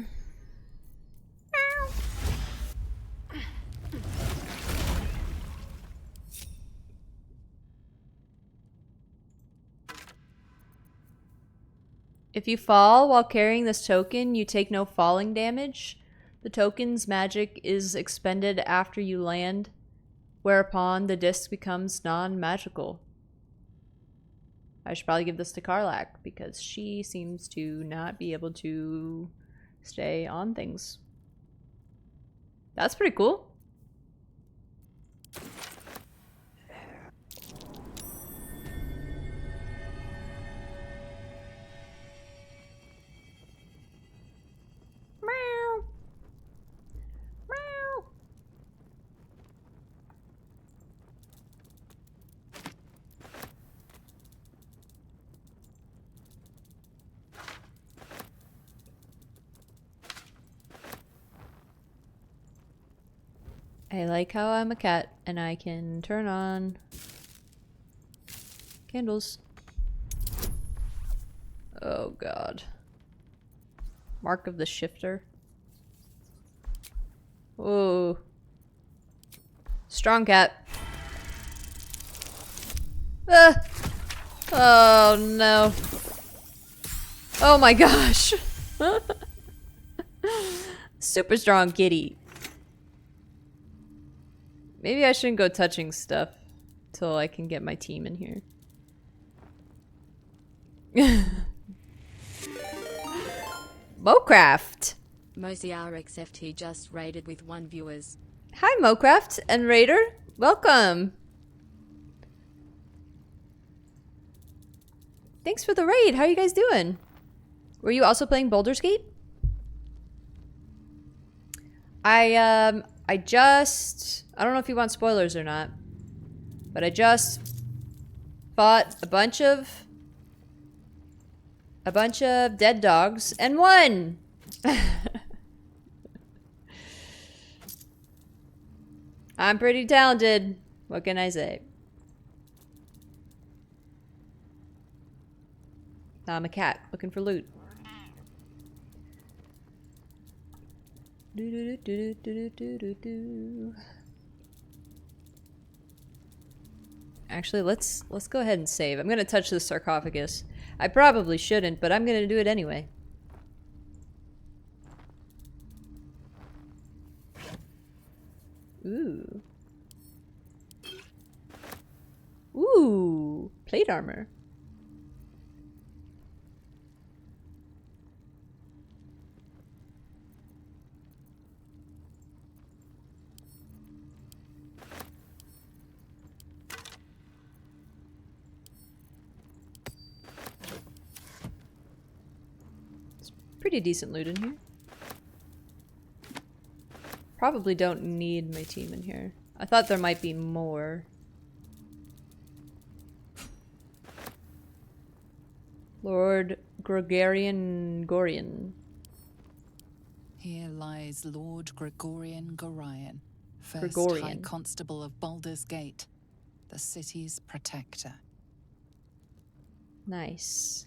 If you fall while carrying this token, you take no falling damage. The token's magic is expended after you land, whereupon the disc becomes non-magical. I should probably give this to Karlach because she seems to not be able to stay on things. That's pretty cool. Meow. Meow. I like how I'm a cat and I can turn on candles. Oh god. Mark of the Shifter. Whoa. Strong cat. Ah. Oh no. Oh my gosh. Super strong kitty. Maybe I shouldn't go touching stuff till I can get my team in here. Mocraft! Mostly our XFT just raided with 1 viewers. Hi Mocraft and Raider. Welcome. Thanks for the raid. How are you guys doing? Were you also playing Baldur's Gate? I don't know if you want spoilers or not, but I just fought a bunch of dead dogs and won. I'm pretty talented. What can I say? I'm a cat looking for loot. Actually, let's go ahead and save. I'm gonna touch this sarcophagus. I probably shouldn't, but I'm gonna do it anyway. Ooh. Ooh, plate armor. It's pretty decent loot in here. Probably don't need my team in here. I thought there might be more. Lord Gregorian. Here lies Lord Gregorian Gorion, first Gregorian. High Constable of Baldur's Gate, the city's protector. Nice.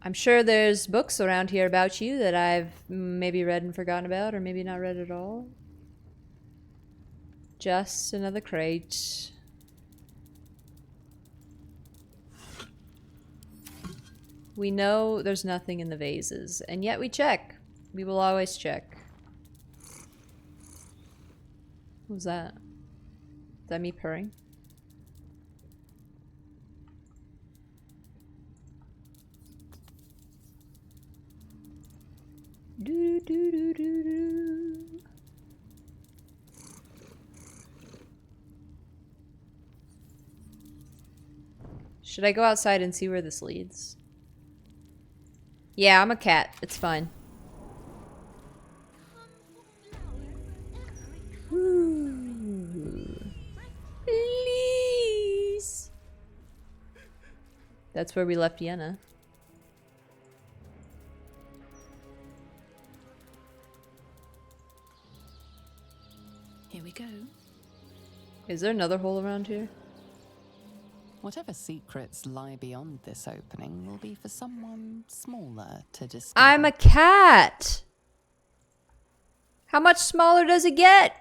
I'm sure there's books around here about you that I've maybe read and forgotten about, or maybe not read at all. Just another crate. We know there's nothing in the vases, and yet we check. We will always check. What was that? Is that me purring? Do do do do do. Should I go outside and see where this leads? Yeah, I'm a cat. It's fine. Ooh. Please. That's where we left Vienna. Here we go. Is there another hole around here? Whatever secrets lie beyond this opening will be for someone smaller to discover. I'm a cat! How much smaller does it get?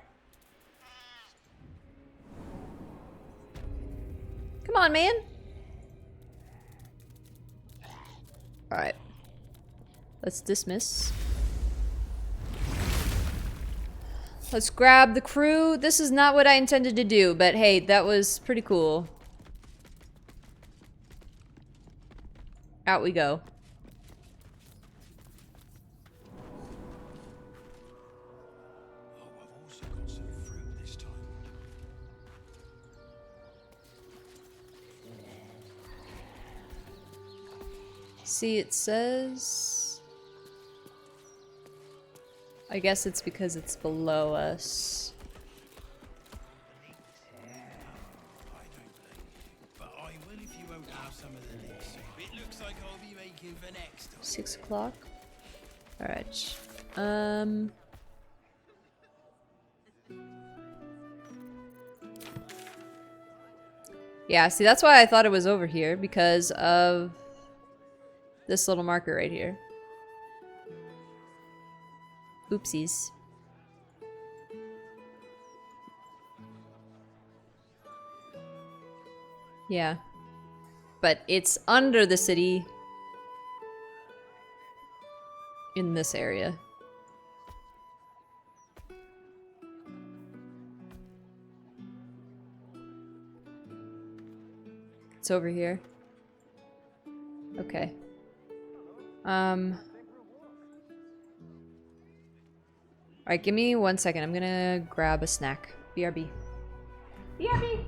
Come on, man. Alright. Let's dismiss. Let's grab the crew. This is not what I intended to do, but hey, that was pretty cool. Out we go. See, it says... I guess it's because it's below us. But I will if you won't have some of the next. It looks like I'll be making for next time. 6 o'clock. Alright. Yeah, see, that's why I thought it was over here, because of this little marker right here. Oopsies. Yeah. But it's under the city in this area. It's over here. Okay. Alright, give me 1 second. I'm gonna grab a snack. BRB. BRB!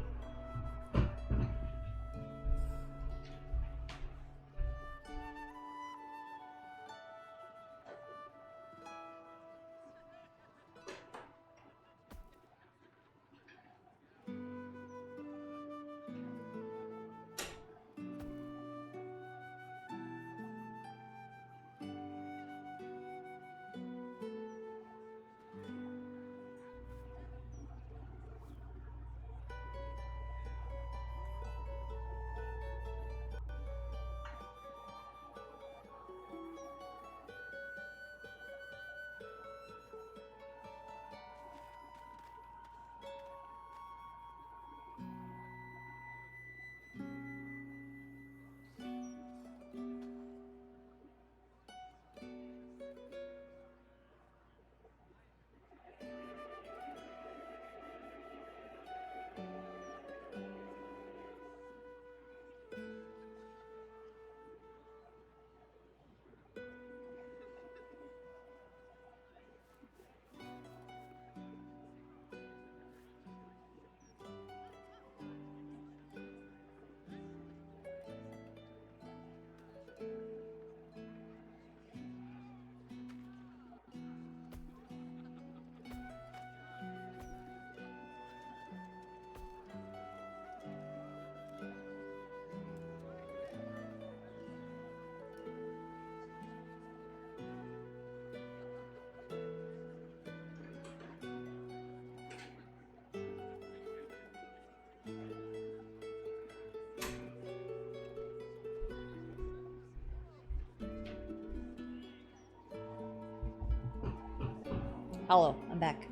Hello, I'm back.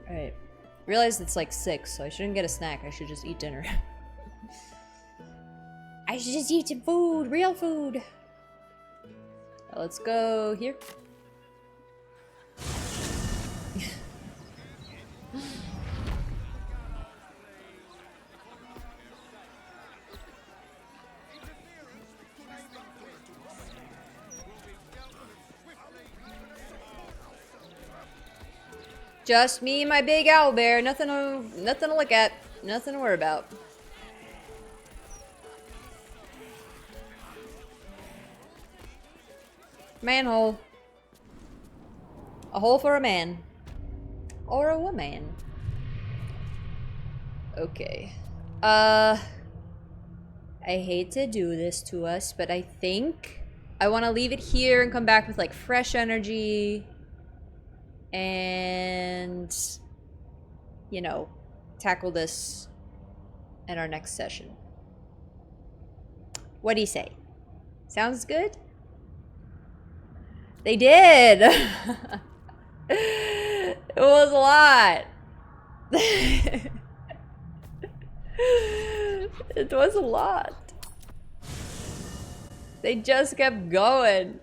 Alright. Realized it's like 6, so I shouldn't get a snack. I should just eat dinner. I should just eat some food, real food. Let's go here. Just me and my big owl bear. Nothing to look at. Nothing to worry about. Manhole. A hole for a man. Or a woman. Okay. I hate to do this to us, but I think I want to leave it here and come back with like fresh energy. And, you know, tackle this in our next session. What do you say? Sounds good? They did! It was a lot. It was a lot. They just kept going.